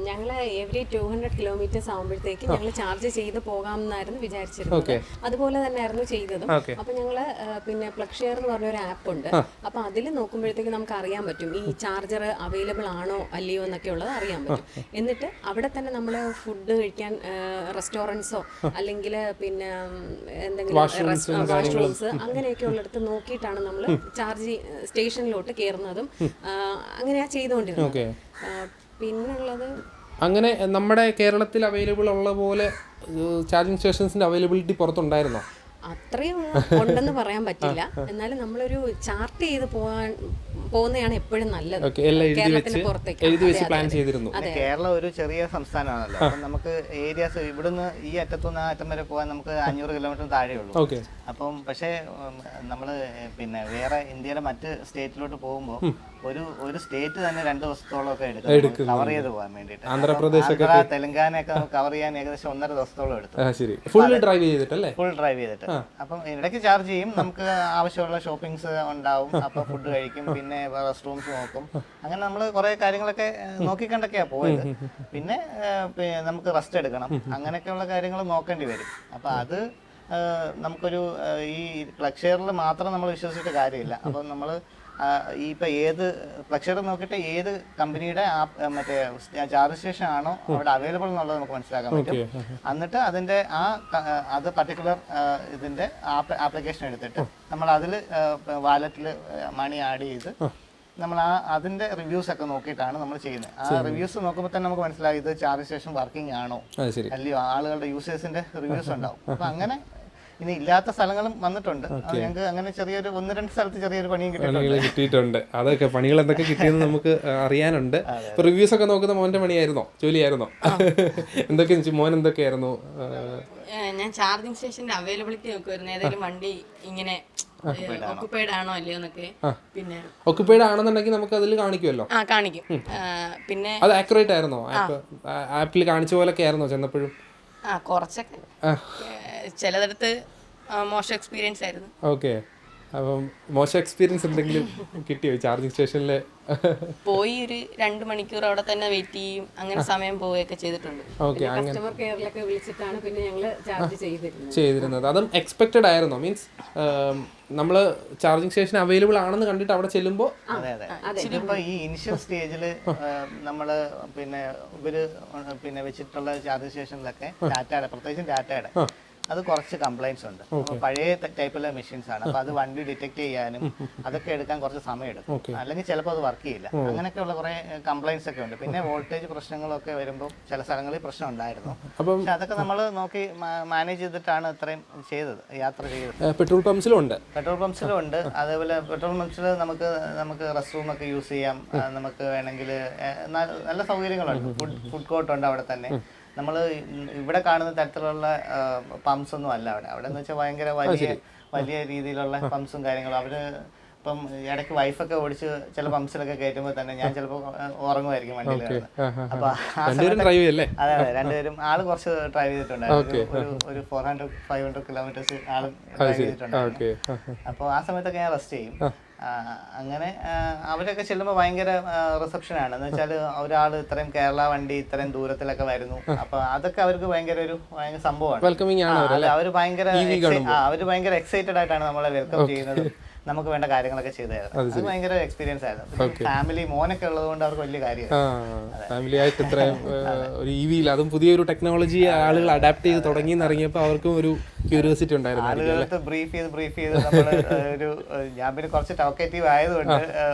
ഞങ്ങൾ എവറി 200 കിലോമീറ്റേഴ്സ് ആകുമ്പോഴത്തേക്ക് ഞങ്ങൾ ചാർജ് ചെയ്ത് പോകാമെന്നായിരുന്നു വിചാരിച്ചിരുന്നത്. അതുപോലെ തന്നെയായിരുന്നു ചെയ്തതും. അപ്പൊ ഞങ്ങള് പിന്നെ പ്ലഗ്ഷെയർ എന്ന് പറഞ്ഞൊരു ആപ്പ് ഉണ്ട്. അപ്പൊ അതിൽ നോക്കുമ്പോഴത്തേക്ക് നമുക്ക് അറിയാൻ പറ്റും ഈ ചാർജർ അവൈലബിൾ ആണോ അല്ലയോ എന്നൊക്കെ ഉള്ളത് അറിയാൻ പറ്റും. എന്നിട്ട് അവിടെ തന്നെ നമ്മൾ ഫുഡ് കഴിക്കാൻ റെസ്റ്റോറൻറ്റ്സോ അല്ലെങ്കിൽ പിന്നെ എന്തെങ്കിലും വാഷ്റൂംസ് അങ്ങനെയൊക്കെ ഉള്ളിടത്ത് നോക്കിയിട്ടാണ് നമ്മൾ ചാർജ് സ്റ്റേഷനിലോട്ട് കയറുന്നതും അങ്ങനെയാ ചെയ്തുകൊണ്ടിരുന്നത്. പിന്നുള്ളത് അങ്ങനെ നമ്മുടെ കേരളത്തിൽ അവൈലബിൾ ഉള്ള പോലെ ചാർജിങ് സ്റ്റേഷൻസിന്റെ അവൈലബിലിറ്റി പുറത്തുണ്ടായിരുന്നോ? അത്രയും ഉണ്ടെന്ന് പറയാൻ പറ്റില്ല. എന്നാലും നമ്മളൊരു ചാർട്ട് ചെയ്ത് പോകുന്നതാണ് എപ്പോഴും നല്ലത്. കേരളത്തിന് പുറത്തേക്ക് പ്ലാൻ ചെയ്തിരുന്നു. കേരളം ഒരു ചെറിയ സംസ്ഥാനമാണല്ലോ. അപ്പം നമുക്ക് ഏരിയാസ് ഇവിടുന്ന് ഈ അറ്റത്തുനിന്ന് ആ അറ്റം വരെ പോകാൻ നമുക്ക് 500 കിലോമീറ്റർ താഴെയുള്ളൂ. അപ്പം പക്ഷേ നമ്മൾ പിന്നെ വേറെ ഇന്ത്യയിലെ മറ്റ് സ്റ്റേറ്റിലോട്ട് പോകുമ്പോൾ ഒരു സ്റ്റേറ്റ് തന്നെ 2 ദിവസത്തോളം ഒക്കെ എടുക്കും കവർ ചെയ്ത് പോകാൻ വേണ്ടിയിട്ട്. ആന്ധ്രാപ്രദേശ്, തെലങ്കാനയൊക്കെ കവർ ചെയ്യാൻ ഏകദേശം 1.5 ദിവസത്തോളം എടുത്തു. ഫുൾ ഡ്രൈവ് ചെയ്തിട്ട്. അപ്പം ഇടയ്ക്ക് ചാർജ് ചെയ്യും, നമുക്ക് ആവശ്യമുള്ള ഷോപ്പിംഗ്സ് ഉണ്ടാവും, അപ്പൊ ഫുഡ് കഴിക്കും, പിന്നെ റെസ്റ്റ് റൂംസ് നോക്കും. അങ്ങനെ നമ്മൾ കുറെ കാര്യങ്ങളൊക്കെ നോക്കിക്കണ്ടൊക്കെയാ പോയത്. പിന്നെ നമുക്ക് റെസ്റ്റ് എടുക്കണം, അങ്ങനെയൊക്കെയുള്ള കാര്യങ്ങൾ നോക്കേണ്ടി വരും. അപ്പൊ അത് നമുക്കൊരു ഈ പ്ലഗ്ഷെയറിൽ മാത്രം നമ്മൾ വിശ്വസിച്ചിട്ട് കാര്യമില്ല. അപ്പം നമ്മൾ ഇപ്പൊ ഏത് പ്ലഗ്ഷെയർ നോക്കിയിട്ട് ഏത് കമ്പനിയുടെ മറ്റേ ചാർജ് സ്റ്റേഷൻ ആണോ അവിടെ അവൈലബിൾ എന്നുള്ളത് നമുക്ക് മനസ്സിലാക്കാൻ പറ്റും. എന്നിട്ട് അതിന്റെ അത് പർട്ടിക്കുലർ ഇതിന്റെ ആപ്ലിക്കേഷൻ എടുത്തിട്ട് നമ്മൾ അതിൽ വാലറ്റിൽ മണി ആഡ് ചെയ്ത് നമ്മൾ അതിന്റെ റിവ്യൂസ് ഒക്കെ നോക്കിയിട്ടാണ് നമ്മൾ ചെയ്യുന്നത്. ആ റിവ്യൂസ് നോക്കുമ്പോൾ തന്നെ നമുക്ക് മനസ്സിലായി ഇത് ചാർജ് സ്റ്റേഷൻ വർക്കിംഗ് ആണോ അല്ലയോ, ആളുകളുടെ യൂസേഴ്സിന്റെ റിവ്യൂസ് ഉണ്ടാവും. അപ്പൊ അങ്ങനെ ഇനി ഇല്ലാത്ത സ്ഥലങ്ങളും വന്നിട്ടുണ്ട്. അത് ഞങ്ങൾക്ക് അങ്ങനെ ചെറിയൊരു 1-2 സ്ഥലത്ത് ചെറിയൊരു പണിയും കിട്ടിയിട്ടുണ്ട്. അതൊക്കെ പണികൾ എന്തൊക്കെ കിട്ടിയെന്ന് നമുക്ക് അറിയാനുണ്ട്. റിവ്യൂസ് ഒക്കെ നോക്കുന്ന മോന്റെ പണിയായിരുന്നോ, ജോലിയായിരുന്നോ? എന്തൊക്കെ മോൻ എന്തൊക്കെയായിരുന്നു? ഞാൻ ചാർജിങ് സ്റ്റേഷന്റെ അവൈലബിലിറ്റി നോക്കുമായിരുന്നു, ഏതെങ്കിലും വണ്ടി ഇങ്ങനെ ഒക്കുപൈഡ് ആണോ അല്ലയോ എന്നൊക്കെ. പിന്നെ ഒക്കുപൈഡ് ആണെന്നുണ്ടെങ്കിൽ നമുക്ക് അതിൽ കാണിക്കുമല്ലോ. കാണിക്കും. പിന്നെ അത് ആക്യുറേറ്റ് ആയിരുന്നോ? ആപ്പിൽ കാണിച്ച പോലൊക്കെ ആയിരുന്നോ ചെന്നപ്പോഴും? കുറച്ചൊക്കെ, ചിലതിടത്ത് മോശം എക്സ്പീരിയൻസ് ആയിരുന്നു. ഓക്കെ. അപ്പം മോശം എക്സ്പീരിയൻസ് എന്തെങ്കിലും കിട്ടിയോ ചാർജിങ് സ്റ്റേഷനിൽ? പോയി ഒരു 2 മണിക്കൂർ അവിടെ തന്നെ വെയിറ്റ് ചെയ്യും, അങ്ങനെ സമയം പോവുകയൊക്കെ ചെയ്തിട്ടുണ്ട്. കസ്റ്റമർ കെയറിലൊക്കെ വിളിച്ചിട്ടാണ് പിന്നെ ഞങ്ങൾ ചാർജ് ചെയ്തിരുന്നത്. അതും എക്സ്പെക്റ്റഡ് ആയിരുന്നോ? മീൻസ് നമ്മൾ ചാർജിങ് സ്റ്റേഷൻ അവൈലബിൾ ആണെന്ന് കണ്ടിട്ട് അവിടെ ചെല്ലുമ്പോൾ? അതെ. ഇതിപ്പോ ഈ ഇനിഷ്യൽ സ്റ്റേജിൽ നമ്മള് പിന്നെ ഇവര് പിന്നെ വെച്ചിട്ടുള്ള ചാർജിങ് സ്റ്റേഷനിലൊക്കെ ടാറ്റയുടെ, പ്രത്യേകിച്ചും ടാറ്റയുടെ അത് കുറച്ച് കംപ്ലൈൻറ്റ്സ് ഉണ്ട്. പഴയ ടൈപ്പിലെ മെഷീൻസ് ആണ്. അപ്പൊ അത് വണ്ടി ഡിറ്റക്ട് ചെയ്യാനും അതൊക്കെ എടുക്കാൻ കുറച്ച് സമയം എടുക്കും. അല്ലെങ്കിൽ ചിലപ്പോൾ അത് വർക്ക് ചെയ്യില്ല. അങ്ങനെയൊക്കെയുള്ള കുറെ കംപ്ലൈൻറ്റ്സ് ഒക്കെ ഉണ്ട്. പിന്നെ വോൾട്ടേജ് പ്രശ്നങ്ങളൊക്കെ വരുമ്പോൾ ചില സ്ഥലങ്ങളിൽ പ്രശ്നം ഉണ്ടായിരുന്നു. പക്ഷെ അതൊക്കെ നമ്മൾ നോക്കി മാനേജ് ചെയ്തിട്ടാണ് ഇത്രയും ചെയ്തത്, യാത്ര ചെയ്തത്. പെട്രോൾ പമ്പ്സിലും ഉണ്ട്. അതേപോലെ പെട്രോൾ പമ്പ്സിൽ നമുക്ക് റെസ്റ്റ് റൂം ഒക്കെ യൂസ് ചെയ്യാം. നമുക്ക് വേണമെങ്കിൽ നല്ല സൗകര്യങ്ങളുണ്ട്. ഫുഡ് കോർട്ട് ഉണ്ട് അവിടെ തന്നെ. നമ്മൾ ഇവിടെ കാണുന്ന തരത്തിലുള്ള പമ്പ്സ് ഒന്നും അല്ല അവിടെ എന്ന് വെച്ചാൽ ഭയങ്കര വലിയ രീതിയിലുള്ള പമ്പ്സും കാര്യങ്ങളും. അവര് ഇപ്പം ഇടയ്ക്ക് വൈഫൊക്കെ ഓടിച്ച് ചില പമ്പ്സിലൊക്കെ കയറ്റുമ്പോൾ തന്നെ ഞാൻ ചിലപ്പോൾ ഉറങ്ങുമായിരിക്കും വണ്ടിയിൽ. അപ്പൊ അതെ, രണ്ടുപേരും ആള് കുറച്ച് ഡ്രൈവ് ചെയ്തിട്ടുണ്ടായിരുന്നു. ഒരു 400-500 കിലോമീറ്റേഴ്സ് ആള് ഡ്രൈവ് ചെയ്തിട്ടുണ്ടായിരുന്നു. അപ്പോൾ ആ സമയത്തൊക്കെ ഞാൻ റെസ്റ്റ് ചെയ്യും. അങ്ങനെ അവരൊക്കെ ചെല്ലുമ്പോൾ ഭയങ്കര റിസപ്ഷനാണ്. എന്ന് വെച്ചാൽ ഒരാൾ ഇത്രയും കേരള വണ്ടി ഇത്രയും ദൂരത്തിലൊക്കെ വരുന്നു. അപ്പൊ അതൊക്കെ അവർക്ക് ഭയങ്കര സംഭവമാണ്. അവര് ഭയങ്കര എക്സൈറ്റഡ് ആയിട്ടാണ് നമ്മളെ വെൽക്കം ചെയ്യുന്നത്. നമുക്ക് വേണ്ട കാര്യങ്ങളൊക്കെ ചെയ്തു തരാം. അത് ഭയങ്കര എക്സ്പീരിയൻസ് ആയിരുന്നു. ഫാമിലി മോനൊക്കെ ഉള്ളത് കൊണ്ട് അവർക്ക് വലിയ കാര്യമാണ്. ഫാമിലി ആയിട്ട് ഇത്രയും ഒരു EV-യിൽ അതും പുതിയൊരു ടെക്നോളജി ആളുകൾ അഡാപ്റ്റ് ചെയ്ത് തുടങ്ങി എന്നറിഞ്ഞപ്പോൾ അവർക്കും ഒരു ക്യൂരിയോസിറ്റി ഉണ്ടായിരുന്നു. ആളുകൾക്ക് ബ്രീഫ് ചെയ്ത് നമ്മള് ഞാൻ പിന്നെ കുറച്ച് ടോക്കേറ്റീവ് ആയതുകൊണ്ട്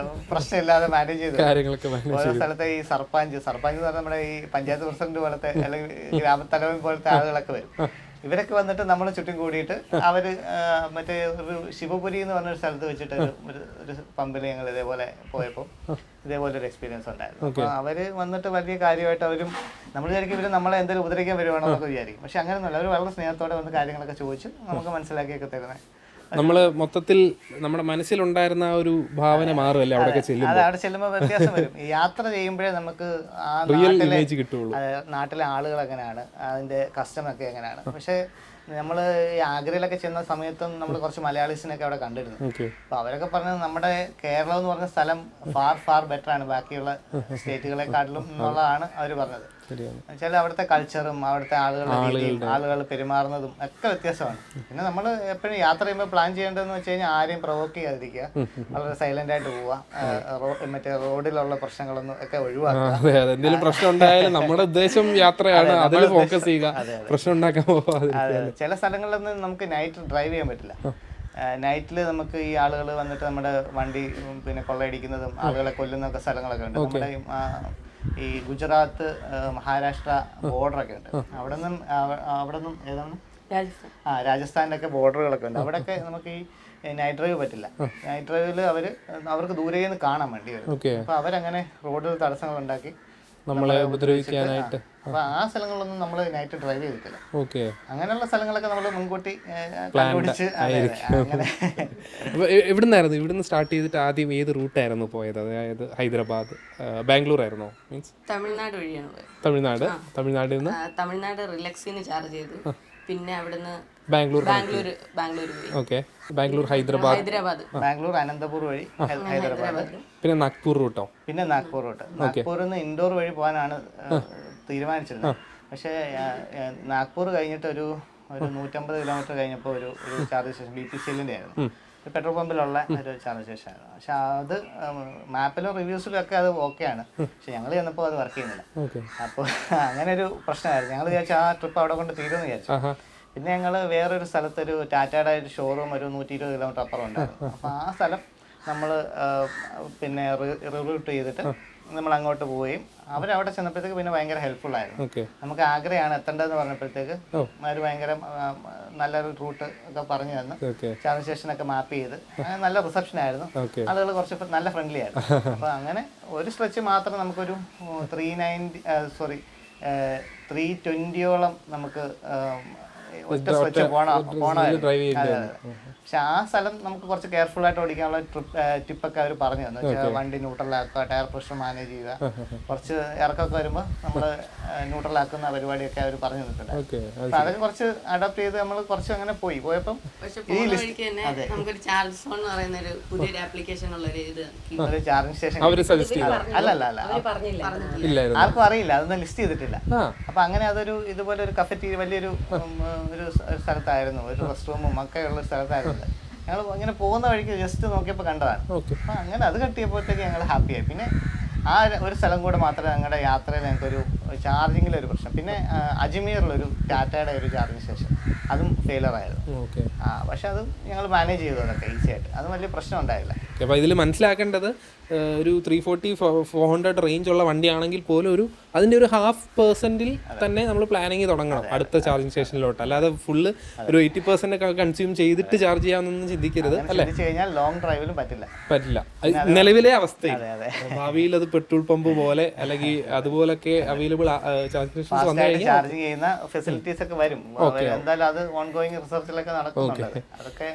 പ്രശ്നമില്ലാതെ മാനേജ് ചെയ്തു കാര്യങ്ങളൊക്കെ. ഓരോ സ്ഥലത്തെ ഈ സർപഞ്ച് എന്ന് പറഞ്ഞാൽ നമ്മുടെ ഈ പഞ്ചായത്ത് പ്രസിഡന്റ് പോലത്തെ അല്ലെങ്കിൽ ഗ്രാമത്തലവൻ പോലത്തെ ആളുകളൊക്കെ വരും. ഇവരൊക്കെ വന്നിട്ട് നമ്മൾ ചുറ്റും കൂടിയിട്ട് അവര് മറ്റേ ഒരു ശിവപുരി എന്ന് പറഞ്ഞൊരു സ്ഥലത്ത് വെച്ചിട്ട് ഒരു പമ്പിൽ ഞങ്ങൾ ഇതേപോലെ പോയപ്പോൾ ഇതേപോലെ ഒരു എക്സ്പീരിയൻസ് ഉണ്ടായിരുന്നു. അപ്പൊ അവര് വന്നിട്ട് വലിയ കാര്യമായിട്ട് അവരും നമ്മൾ വിചാരിക്കും ഇവര് നമ്മളെ എന്തെങ്കിലും ഉപദ്രവിക്കാൻ വരുവാണോ എന്നൊക്കെ വിചാരിക്കും. പക്ഷെ അങ്ങനെയൊന്നുമല്ല, അവർ വളരെ സ്നേഹത്തോടെ വന്ന് കാര്യങ്ങളൊക്കെ ചോദിച്ച് നമുക്ക് മനസ്സിലാക്കിയൊക്കെ തരുന്നത്. നമ്മള് മൊത്തത്തിൽ നമ്മുടെ മനസ്സിലുണ്ടായിരുന്ന ആ ഒരു ഭാവന മാറുമല്ലേ അവിടെ ചെല്ലുമ്പോൾ? അവിടെ ചെല്ലുമ്പോൾ വ്യത്യാസം വരും. ഈ യാത്ര ചെയ്യുമ്പോഴേ നമുക്ക് ആ നാട്ടിലെ ആളുകൾ എങ്ങനെയാണ്, അതിന്റെ കസ്റ്റമൊക്കെ എങ്ങനെയാണ്. പക്ഷെ നമ്മൾ ഈ ആഗ്രയിലൊക്കെ ചെന്ന സമയത്തും നമ്മൾ കുറച്ച് മലയാളീസിനൊക്കെ അവിടെ കണ്ടിരുന്നു. അപ്പൊ അവരൊക്കെ പറഞ്ഞത് നമ്മുടെ കേരളം എന്ന് പറഞ്ഞ സ്ഥലം ഫാർ ബെറ്റർ ആണ് ബാക്കിയുള്ള സ്റ്റേറ്റുകളെക്കാട്ടിലും എന്നുള്ളതാണ് അവർ പറഞ്ഞത്. എന്നുവെച്ചാൽ അവിടുത്തെ കൾച്ചറും അവിടുത്തെ ആളുകൾ പെരുമാറുന്നതും ഒക്കെ വ്യത്യാസമാണ്. പിന്നെ നമ്മൾ എപ്പോഴും യാത്ര ചെയ്യുമ്പോൾ പ്ലാൻ ചെയ്യേണ്ടതെന്ന് വെച്ച് കഴിഞ്ഞാൽ ആരെയും പ്രൊവോക്ക് ചെയ്യാതിരിക്കുക, വളരെ സൈലന്റ് ആയിട്ട് പോവുക, മറ്റേ റോഡിലുള്ള പ്രശ്നങ്ങളൊന്നും ഒക്കെ ഒഴിവാക്കുക. എന്തെങ്കിലും പ്രശ്നം ഉണ്ടായാലും നമ്മുടെ ഉദ്ദേശം യാത്രയാണ്, അതിൽ ഫോക്കസ് ചെയ്യുക, പ്രശ്നം ഉണ്ടാക്കാൻ പോകാതെ. ചില സ്ഥലങ്ങളിലൊന്നും നമുക്ക് നൈറ്റ് ഡ്രൈവ് ചെയ്യാൻ പറ്റില്ല. നൈറ്റിൽ നമുക്ക് ഈ ആളുകൾ വന്നിട്ട് നമ്മുടെ വണ്ടി പിന്നെ കൊള്ളയടിക്കുന്നതും ആളുകളെ കൊല്ലുന്നൊക്കെ സ്ഥലങ്ങളൊക്കെ ഉണ്ട്. നമ്മുടെ ഈ ഗുജറാത്ത് മഹാരാഷ്ട്ര ബോർഡറൊക്കെ ഉണ്ട്. അവിടെ നിന്നും ഏതാണ് രാജസ്ഥാൻ്റെ ഒക്കെ ബോർഡറുകളൊക്കെ ഉണ്ട്. അവിടെയൊക്കെ നമുക്ക് ഈ നൈറ്റ് ഡ്രൈവ് പറ്റില്ല. നൈറ്റ് ഡ്രൈവിൽ അവർക്ക് ദൂരെ നിന്ന് കാണാൻ വേണ്ടി വരും. അപ്പൊ അവരങ്ങനെ റോഡിൽ തടസ്സങ്ങൾ ഉണ്ടാക്കി നമ്മളെ ഉപദ്രവിക്കാനായിട്ട്. അപ്പൊ ആ സ്ഥലങ്ങളിലൊന്നും നമ്മൾ നൈറ്റ് ഡ്രൈവ് ചെയ്തിട്ടില്ല. അങ്ങനെയുള്ള സ്ഥലങ്ങളൊക്കെ നമ്മൾ മുൻകൂട്ടി കണ്ടുപിടിച്ച്. ഇവിടുന്ന് സ്റ്റാർട്ട് ചെയ്തിട്ട് ആദ്യം ഏത് റൂട്ടായിരുന്നു പോയത്? അതായത് ഹൈദരാബാദ്, ബാംഗ്ലൂർ ആയിരുന്നോ? മീൻസ് തമിഴ്നാട് വഴിയാണ് പോയത്. തമിഴ്നാട്ടിൽ നിന്ന് തമിഴ്നാട് റിലാക്സിന് ചാർജ് ചെയ്തു. പിന്നെ അവിടുന്ന് ബാംഗ്ലൂർ, ഹൈദരാബാദ്, ബാംഗ്ലൂർ അനന്തപൂർ വഴി ഹൈദരാബാദ്, പിന്നെ നാഗ്പൂർ റൂട്ടോ. പിന്നെ നാഗ്പൂരിൽ നിന്ന് ഇൻഡോർ വഴി പോകാനാണ് തീരുമാനിച്ചിരുന്നത്. പക്ഷേ നാഗ്പൂർ കഴിഞ്ഞിട്ട് ഒരു 150 കിലോമീറ്റർ കഴിഞ്ഞപ്പോൾ ഒരു ചാർജ് സ്റ്റേഷൻ BPCLന്റെ ആയിരുന്നു, പെട്രോൾ പമ്പിലുള്ള ഒരു ചാർജ് സ്റ്റേഷൻ ആയിരുന്നു. പക്ഷെ അത് മാപ്പിലും റിവ്യൂസിലും ഒക്കെ അത് ഓക്കെയാണ്. പക്ഷെ ഞങ്ങൾ ചെന്നപ്പോൾ അത് വർക്ക് ചെയ്യുന്നില്ല. അപ്പോൾ അങ്ങനെ ഒരു പ്രശ്നമായിരുന്നു. ഞങ്ങൾ വിചാരിച്ചു ആ ട്രിപ്പ് അവിടെ കൊണ്ട് തീരുമെന്ന് വിചാരിച്ചു. പിന്നെ ഞങ്ങൾ വേറൊരു സ്ഥലത്തൊരു ടാറ്റയുടെ ഒരു ഷോറൂം ഒരു 120 കിലോമീറ്റർ അപ്പുറം ഉണ്ടായിരുന്നു. അപ്പോൾ ആ സ്ഥലം നമ്മൾ പിന്നെ റിറൂട്ട് ചെയ്തിട്ട് നമ്മൾ അങ്ങോട്ട് പോവുകയും അവരവിടെ ചെന്നപ്പോഴത്തേക്ക് പിന്നെ ഭയങ്കര ഹെൽപ്ഫുൾ ആയിരുന്നു. നമുക്ക് ആഗ്രയാണ് എത്തേണ്ടതെന്ന് പറഞ്ഞപ്പോഴത്തേക്ക് അവർ ഭയങ്കര നല്ലൊരു റൂട്ട് ഒക്കെ പറഞ്ഞു തന്നു. ചാർജിങ് സ്റ്റേഷനൊക്കെ മാപ്പ് ചെയ്ത് നല്ല റിസപ്ഷൻ ആയിരുന്നു. ആളുകൾ കുറച്ച് നല്ല ഫ്രണ്ട്ലി ആയിരുന്നു. അപ്പോൾ അങ്ങനെ ഒരു സ്ട്രെച്ച് മാത്രം നമുക്കൊരു 320ഓളം നമുക്ക് ഒറ്റ സ്ട്രെച്ച് പോണമായിരുന്നു. പക്ഷെ ആ സ്ഥലം നമുക്ക് കുറച്ച് കെയർഫുൾ ആയിട്ട് ഓടിക്കാനുള്ള ടിപ്പൊക്കെ അവർ പറഞ്ഞു തന്നു. വണ്ടി ന്യൂട്രലാക്കുക, ടയർ പ്രഷർ മാനേജ് ചെയ്യുക, കുറച്ച് ഇറക്കമൊക്കെ വരുമ്പോൾ നമ്മൾ ന്യൂട്രലാക്കുന്ന പരിപാടിയൊക്കെ അവർ പറഞ്ഞു തന്നിട്ടുണ്ട്. അപ്പൊ അതൊക്കെ കുറച്ച് അഡോപ്റ്റ് ചെയ്ത് നമ്മൾ കുറച്ച് അങ്ങനെ പോയപ്പം നമുക്കൊരു ചാർജ് ഫോൺ എന്ന് പറയുന്ന ഒരു പുതിയൊരു ആപ്ലിക്കേഷൻ ഉള്ള ഒരു ചാർജിങ് സ്റ്റേഷൻ അല്ല ആർക്കും അറിയില്ല, അതൊന്നും ലിസ്റ്റ് ചെയ്തിട്ടില്ല. അപ്പൊ അങ്ങനെ അതൊരു ഇതുപോലെ ഒരു കഫറ്റീരിയ വലിയൊരു ഒരു സ്ഥലത്തായിരുന്നു, ഒരു റെസ്റ്റ് റൂമും ഒക്കെ ഉള്ള സ്ഥലത്തായിരുന്നു. ഞങ്ങൾ ഇങ്ങനെ പോകുന്ന വഴിക്ക് ജസ്റ്റ് നോക്കിയപ്പോൾ കണ്ടതാണ്. അപ്പം അങ്ങനെ അത് കെട്ടിയപ്പോഴത്തേക്ക് ഞങ്ങൾ ഹാപ്പിയായി. പിന്നെ ആ ഒരു സ്ഥലം കൂടെ മാത്രമേ ഞങ്ങളുടെ യാത്രയിൽ ഞങ്ങൾക്കൊരു ചാർജിങ്ങിലൊരു പ്രശ്നം. പിന്നെ അജ്മീറിലൊരു ടാറ്റയുടെ ഒരു ചാർജിങ് സ്റ്റേഷൻ, അതും ഫെയിലറായിരുന്നു. പക്ഷെ അത് ഞങ്ങൾ മാനേജ് ചെയ്തു അതൊക്കെ ഈസി ആയിട്ട്, അത് വലിയ പ്രശ്നം ഉണ്ടായില്ല. അപ്പോൾ ഇതിൽ മനസ്സിലാക്കേണ്ടത് ഒരു 340-400 റേഞ്ച് ഉള്ള വണ്ടിയാണെങ്കിൽ പോലും അതിൻ്റെ ഒരു 0.5% തന്നെ നമ്മൾ പ്ലാനിങ് തുടങ്ങണം അടുത്ത ചാർജിങ് സ്റ്റേഷനിലോട്ട്. അല്ലാതെ ഫുള്ള് ഒരു 80% ഒക്കെ കൺസ്യൂം ചെയ്തിട്ട് ചാർജ് ചെയ്യാമെന്നൊന്നും ചിന്തിക്കരുത് അല്ലേ. ലോങ് ഡ്രൈവിലും പറ്റില്ല നിലവിലെ അവസ്ഥയിൽ. ഭാവിയിൽ അത് പെട്രോൾ പമ്പ് പോലെ അല്ലെങ്കിൽ അതുപോലൊക്കെ അവൈലബിൾ ചാർജിങ് സ്റ്റേഷൻസ് വന്നു കഴിഞ്ഞാൽ ചാർജിങ് ചെയ്യുന്ന ഫെസിലിറ്റീസ് ഒക്കെ വരും. എന്തായാലും അത് ഓൺഗോയിങ് റിസർച്ചിലൊക്കെ നടക്കുന്നുണ്ട്, അതൊക്കെ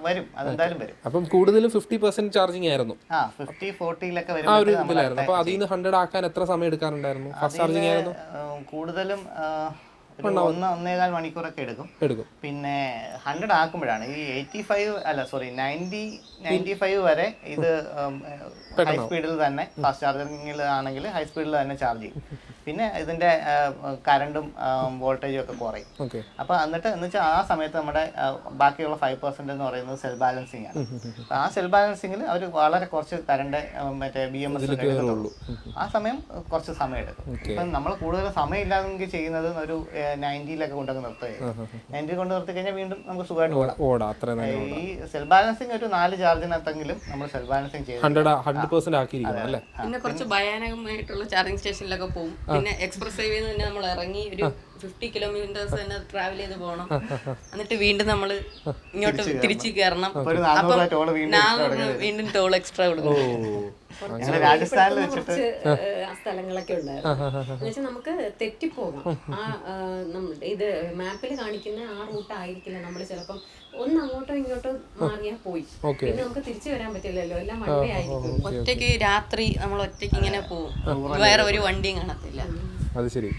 വരും, അതെന്തായാലും വരും. അപ്പം കൂടുതൽ 50% ചാർജിങ് ആയിരുന്നു. 50-40 ആ ഒരു ഇതിലായിരുന്നു. അപ്പൊ അതിൽ നിന്ന് 100 ആക്കാൻ എത്ര സമയം എടുക്കാറുണ്ടായിരുന്നു? ഫാസ്റ്റ് ചാർജിങ് ആയിരുന്നു. കൂടുതലും 1.5 മണിക്കൂറൊക്കെ എടുക്കും. പിന്നെ 100 ആക്കുമ്പോഴാണ് ഈ 95 വരെ ഇത് ഹൈ സ്പീഡിൽ തന്നെ, ഫാസ്റ്റ് ചാർജിങ്ങിൽ ആണെങ്കിൽ ഹൈ സ്പീഡിൽ തന്നെ ചാർജ് ചെയ്യും. പിന്നെ ഇതിന്റെ കറണ്ടും വോൾട്ടേജും ഒക്കെ കുറയും. അപ്പൊ എന്നിട്ട് എന്നുവെച്ചാൽ ആ സമയത്ത് നമ്മുടെ ബാക്കിയുള്ള 5% എന്ന് പറയുന്നത് സെൽ ബാലൻസിങ് ആണ്. ആ സെൽ ബാലൻസിങ്ങിൽ അവർ വളരെ കുറച്ച് കറണ്ട് മറ്റേ BMS എടുക്കുന്നുള്ളൂ. ആ സമയം കുറച്ച് സമയം എടുക്കും. ഇപ്പം നമ്മൾ കൂടുതൽ സമയം ഇല്ലാതെങ്കിൽ ചെയ്യുന്നത് ഒരു 90-ലൊക്കെ കൊണ്ടൊക്കെ നിർത്തുകയായിരുന്നു. 90 കൊണ്ട് നിർത്തി കഴിഞ്ഞാൽ വീണ്ടും നമുക്ക് സുഖമായിട്ട് ഓടാം. ഈ സെൽ ബാലൻസിങ് ഒരു 4 ചാർജിനകത്തെങ്കിലും നമ്മൾ സെൽ ബാലൻസിങ് ചെയ്ത് 100% ആക്കിയിരിക്കണം അല്ലേ. പിന്നെ കുറച്ച് ഭയാനകമായിട്ടുള്ള ചാർജിങ് സ്റ്റേഷനിലൊക്കെ പോകും. പിന്നെ എക്സ്പ്രസ് ഹൈവേന്ന് തന്നെ നമ്മൾ ഇറങ്ങി ഒരു 50 കിലോമീറ്റേഴ്സ് തന്നെ ട്രാവൽ ചെയ്ത് പോകണം. എന്നിട്ട് വീണ്ടും നമ്മൾ ഇങ്ങോട്ട് തിരിച്ചു കയറണം. വീണ്ടും ടോൾ എക്സ്ട്രാ കൊടുക്കും. രാജസ്ഥാനിൽ വെച്ചിട്ട് സ്ഥലങ്ങളൊക്കെ ഉണ്ടായിരുന്നു. എന്നുവെച്ചാൽ നമുക്ക് തെറ്റിപ്പോകാം. ഇത് മാപ്പിൽ കാണിക്കുന്ന ആ റൂട്ട് ആയിരിക്കില്ല. നമ്മൾ ചിലപ്പം ഒന്ന് അങ്ങോട്ടോ ഇങ്ങോട്ടോ മാറിയാൽ പോയി, പിന്നെ നമുക്ക് തിരിച്ചു വരാൻ പറ്റില്ലല്ലോ, എല്ലാം വണ്ടി ആയിരിക്കും. ഒറ്റയ്ക്ക് രാത്രി നമ്മൾ ഒറ്റയ്ക്ക് ഇങ്ങനെ പോകും, വേറെ ഒരു വണ്ടിയും കാണത്തില്ല. അത് ശരി.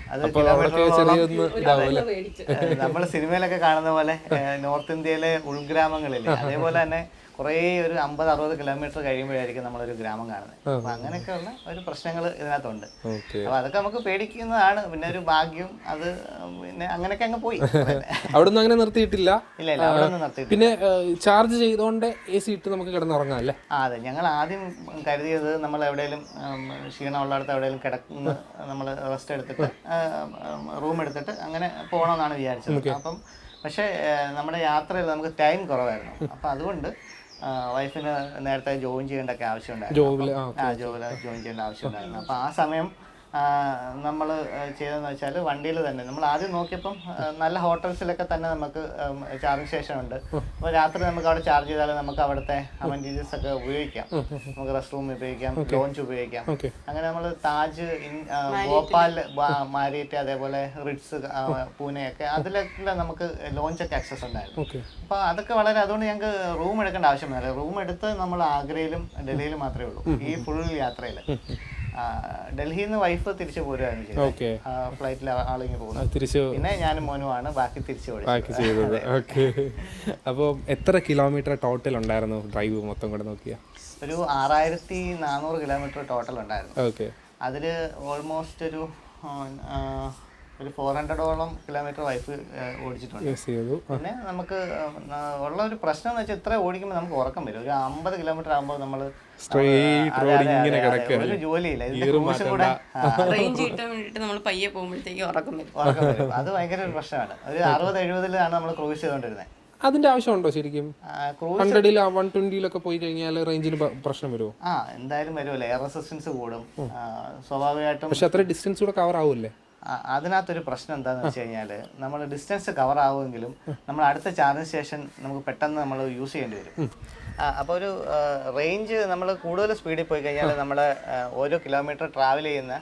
നമ്മൾ സിനിമയിലൊക്കെ കാണുന്ന പോലെ നോർത്ത് ഇന്ത്യയിലെ ഉൾഗ്രാമങ്ങളില്ലേ, അതേപോലെ തന്നെ കുറേ ഒരു 50-60 കിലോമീറ്റർ കഴിയുമ്പോഴായിരിക്കും നമ്മളൊരു ഗ്രാമം കാണുന്നത്. അപ്പൊ അങ്ങനെയൊക്കെയുള്ള ഒരു പ്രശ്നങ്ങൾ ഇതിനകത്തുണ്ട്. അപ്പൊ അതൊക്കെ നമുക്ക് പേടിക്കുന്നതാണ്. പിന്നെ ഒരു ഭാഗ്യം, അത് പിന്നെ അങ്ങനെയൊക്കെ അങ്ങ് പോയി. അവിടെ നിന്ന് അങ്ങനെ നിർത്തിയിട്ടില്ല. ഇല്ല അവിടെ നിന്ന് നിർത്തിയിട്ടില്ല. പിന്നെ ചാർജ് ചെയ്തോണ്ട് AC ഇട്ട് നമുക്ക് കിടന്നുറങ്ങാം അല്ലേ. അതെ, ഞങ്ങൾ ആദ്യം കരുതിയത് നമ്മൾ എവിടെയെങ്കിലും ക്ഷീണമുള്ളിടത്ത് എവിടെയെങ്കിലും കിടന്ന് നമ്മൾ റെസ്റ്റ് എടുത്തിട്ട് റൂം എടുത്തിട്ട് അങ്ങനെ പോകണമെന്നാണ് വിചാരിച്ചത്. അപ്പം പക്ഷേ നമ്മുടെ യാത്രയിൽ നമുക്ക് ടൈം കുറവായിരുന്നു. അപ്പം അതുകൊണ്ട് വൈഫിന് നേരത്തെ ജോയിൻ ചെയ്യേണ്ടൊക്കെ ആവശ്യമുണ്ടായിരുന്നു. ജോബിൽ ജോയിൻ ചെയ്യേണ്ട ആവശ്യമുണ്ടായിരുന്നു. അപ്പോൾ ആ സമയം നമ്മൾ ചെയ്തതെന്ന് വെച്ചാൽ വണ്ടിയിൽ തന്നെ നമ്മൾ ആദ്യം നോക്കിയപ്പം നല്ല ഹോട്ടൽസിലൊക്കെ തന്നെ നമുക്ക് ചാർജിങ് സ്റ്റേഷൻ ഉണ്ട്. അപ്പോൾ രാത്രി നമുക്ക് അവിടെ ചാർജ് ചെയ്താൽ നമുക്ക് അവിടുത്തെ അമനിറ്റീസ് ഒക്കെ ഉപയോഗിക്കാം. നമുക്ക് റെസ്റ്റ് റൂം ഉപയോഗിക്കാം, ലോഞ്ച് ഉപയോഗിക്കാം. അങ്ങനെ നമ്മൾ താജ്, ഭോപ്പാൽ, മാരിയറ്റ്, അതേപോലെ റിട്സ്, പൂനെയൊക്കെ അതിലൊക്കെ നമുക്ക് ലോഞ്ചൊക്കെ ആക്സസ് ഉണ്ടായിരുന്നു. അപ്പോൾ അതൊക്കെ വളരെ, അതുകൊണ്ട് ഞങ്ങൾക്ക് റൂം എടുക്കേണ്ട ആവശ്യമില്ല. റൂം എടുത്ത് നമ്മൾ ആഗ്രയിലും ഡൽഹിയിലും മാത്രമേ ഉള്ളൂ ഈ ഫുൾ യാത്രയിൽ. ഡൽഹിയിൽ നിന്ന് വൈഫ് തിരിച്ചു പോരുകയാണ് ചെയ്തത്. ഫ്ലൈറ്റിൽ ആളിങ്ങി പോകുന്നത്. പിന്നെ ഞാനും മോനുമാണ് ബാക്കി തിരിച്ചു ചെയ്തത്. ഓക്കെ. അപ്പോൾ എത്ര കിലോമീറ്റർ ടോട്ടൽ ഉണ്ടായിരുന്നു ഡ്രൈവ് മൊത്തം കൂടെ നോക്കിയാ? ഒരു 6400 കിലോമീറ്റർ ടോട്ടൽ ഉണ്ടായിരുന്നു. ഓക്കെ. അതിൽ ഓൾമോസ്റ്റ് ഒരു 400ഓളം കിലോമീറ്റർ വൈഫ് ഓടിച്ചിട്ടുണ്ട്. പിന്നെ നമുക്ക് ഉള്ള ഒരു പ്രശ്നം എന്ന് വെച്ചാൽ ഇത്ര ഓടിക്കുമ്പോൾ നമുക്ക് ഉറക്കം വരും. ഒരു 50 കിലോമീറ്റർ ആകുമ്പോൾ നമ്മൾ ഒരു ജോലിയില്ല. റേഞ്ച് കിട്ടാൻ വേണ്ടിയിട്ട് നമ്മൾ പയ്യെ പോകുമ്പോഴത്തേക്ക് ഉറക്കം വരും. അത് ഭയങ്കര ഒരു പ്രശ്നമാണ്. ഒരു 60-70 നമ്മൾ ക്രൂസ് ചെയ്തോണ്ടിരുന്നത്. അതിന്റെ ആവശ്യമുണ്ടോ ശരിക്കും? 100-ൽ 120-ലൊക്കെ പോയി കഴിഞ്ഞാൽ റേഞ്ചിന് പ്രശ്നം വരുമോ? എന്തായാലും വരുമല്ലോ, എയർ റെസിസ്റ്റൻസ് കൂടും സ്വാഭാവികമായിട്ടും. പക്ഷെ അത്ര ഡിസ്റ്റൻസ് കൂടെ കവർ ആവുമല്ലേ? അതിനകത്തൊരു പ്രശ്നം എന്താണെന്ന് വെച്ച് കഴിഞ്ഞാൽ നമ്മൾ ഡിസ്റ്റൻസ് കവർ ആവുമെങ്കിലും നമ്മൾ അടുത്ത ചാർജിങ് സ്റ്റേഷൻ നമുക്ക് പെട്ടെന്ന് നമ്മൾ യൂസ് ചെയ്യേണ്ടി വരും. അപ്പോൾ ഒരു റേഞ്ച് നമ്മൾ കൂടുതൽ സ്പീഡിൽ പോയി കഴിഞ്ഞാൽ നമ്മൾ ഓരോ കിലോമീറ്റർ ട്രാവൽ ചെയ്യുന്ന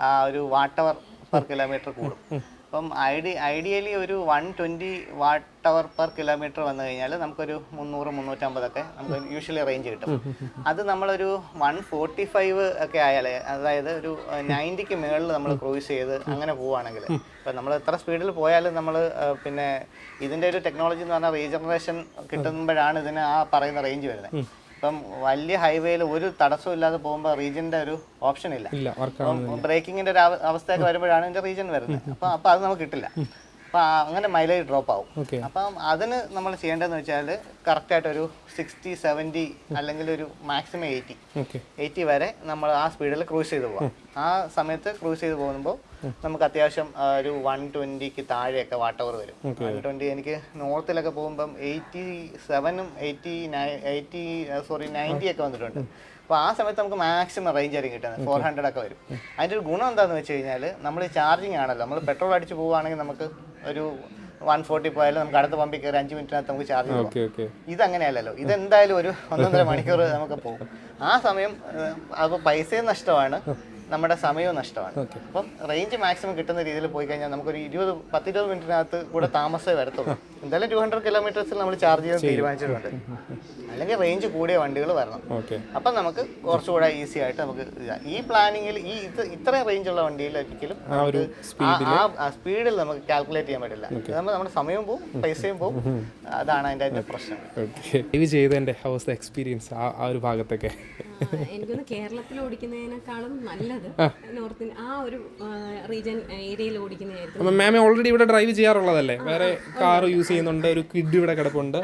ആ ഒരു വാട്ട് അവർ പെർ കിലോമീറ്റർ കൂടും. അപ്പം ഐഡിയലി ഒരു 120 വാട്ട് അവർ പെർ കിലോമീറ്റർ വന്നു കഴിഞ്ഞാൽ നമുക്കൊരു 300-350 നമുക്ക് യൂഷ്വലി റേഞ്ച് കിട്ടും. അത് നമ്മളൊരു 145 ഒക്കെ ആയാൽ, അതായത് ഒരു 90ക്ക് മുകളിൽ നമ്മൾ ക്രൂസ് ചെയ്ത് അങ്ങനെ പോവുകയാണെങ്കിൽ, ഇപ്പം നമ്മൾ എത്ര സ്പീഡിൽ പോയാലും നമ്മൾ പിന്നെ ഇതിൻ്റെ ഒരു ടെക്നോളജി എന്ന് പറഞ്ഞാൽ റീജനറേഷൻ കിട്ടുമ്പോഴാണ് ഇതിന് ആ പറയുന്ന റേഞ്ച് വരുന്നത്. ഇപ്പം വലിയ ഹൈവേയിൽ ഒരു തടസ്സവും ഇല്ലാതെ പോകുമ്പോൾ റീജന്റെ ഒരു ഓപ്ഷൻ ഇല്ല. ബ്രേക്കിങ്ങിന്റെ ഒരു അവസ്ഥയൊക്കെ വരുമ്പോഴാണ് ഇതിന്റെ റീജൻ വരുന്നത്. അപ്പം അത് നമുക്ക് കിട്ടില്ല. അപ്പം അങ്ങനെ മൈലേജ് ഡ്രോപ്പ് ആവും. അപ്പം അതിന് നമ്മൾ ചെയ്യേണ്ടതെന്ന് വെച്ചാൽ കറക്റ്റായിട്ട് ഒരു 60-70 അല്ലെങ്കിൽ ഒരു മാക്സിമം 80 വരെ നമ്മൾ ആ സ്പീഡിൽ ക്രൂസ് ചെയ്ത് പോകാം. ആ സമയത്ത് ക്രൂസ് ചെയ്ത് പോകുമ്പോൾ നമുക്ക് അത്യാവശ്യം ഒരു 120ക്ക് താഴെയൊക്കെ വാട്ട് അവർ വരും. 120 എനിക്ക് നോർത്തിലൊക്കെ പോകുമ്പം 90 ഒക്കെ വന്നിട്ടുണ്ട്. അപ്പോൾ ആ സമയത്ത് നമുക്ക് മാക്സിമം റേഞ്ച് ആയിരിക്കും കിട്ടുന്നത്. 400 ഒക്കെ വരും. അതിൻ്റെ ഒരു ഗുണം എന്താണെന്ന് വെച്ച് കഴിഞ്ഞാൽ നമ്മൾ ചാർജിങ് ആണല്ലോ, നമ്മൾ പെട്രോൾ അടിച്ച് പോവുകയാണെങ്കിൽ നമുക്ക് ഒരു 140 പോയാലും നമുക്ക് അടുത്ത പമ്പിൽ കയറി 5 മിനിറ്റിനകത്ത് നമുക്ക് ചാർജ് ചെയ്യാം. ഇതങ്ങനെയല്ലല്ലോ, ഇതെന്തായാലും ഒരു 1.5 മണിക്കൂർ നമുക്ക് പോകും. ആ സമയം അപ്പോൾ പൈസയും നഷ്ടമാണ്, നമ്മുടെ സമയവും നഷ്ടമാണ്. അപ്പം റേഞ്ച് മാക്സിമം കിട്ടുന്ന രീതിയിൽ പോയി കഴിഞ്ഞാൽ നമുക്കൊരു 10-20 മിനിറ്റിനകത്ത് കൂടെ താമസമേ വരത്തുള്ളൂ. എന്തായാലും 200 കിലോമീറ്റേഴ്സിൽ നമ്മൾ ചാർജ് ചെയ്യാൻ തീരുമാനിച്ചിട്ടുണ്ട്. അല്ലെങ്കിൽ റേഞ്ച് കൂടിയ വണ്ടികൾ വരണം. അപ്പം നമുക്ക് കുറച്ചുകൂടെ ഈസി ആയിട്ട് നമുക്ക് ഈ പ്ലാനിങ്ങിൽ ഇത്രയും റേഞ്ചുള്ള വണ്ടിയിൽ ഒരിക്കലും ആ സ്പീഡിൽ നമുക്ക് കാൽക്കുലേറ്റ് ചെയ്യാൻ പറ്റില്ല. നമ്മൾ നമ്മുടെ സമയവും പോവും, പൈസയും പോവും. അതാണ് അതിൻ്റെ പ്രശ്നം. എക്സ്പീരിയൻസ് ആ ഒരു ഭാഗത്തൊക്കെ എനിക്കൊന്ന് കേരളത്തിൽ ഓടിക്കുന്നതിനേക്കാളും നല്ലത് നോർത്ത് ആ ഒരു റീജിയൻ ഏരിയയിൽ ഓടിക്കുന്നതായിരിക്കും. മാം ഓൾറെഡി ഇവിടെ ഡ്രൈവ് ചെയ്യാറുള്ളതല്ലേ? വേറെ കാർ യൂസ് ചെയ്യുന്നുണ്ട്, ഒരു കിഡ് ഇവിടെ കിടപ്പുണ്ട്.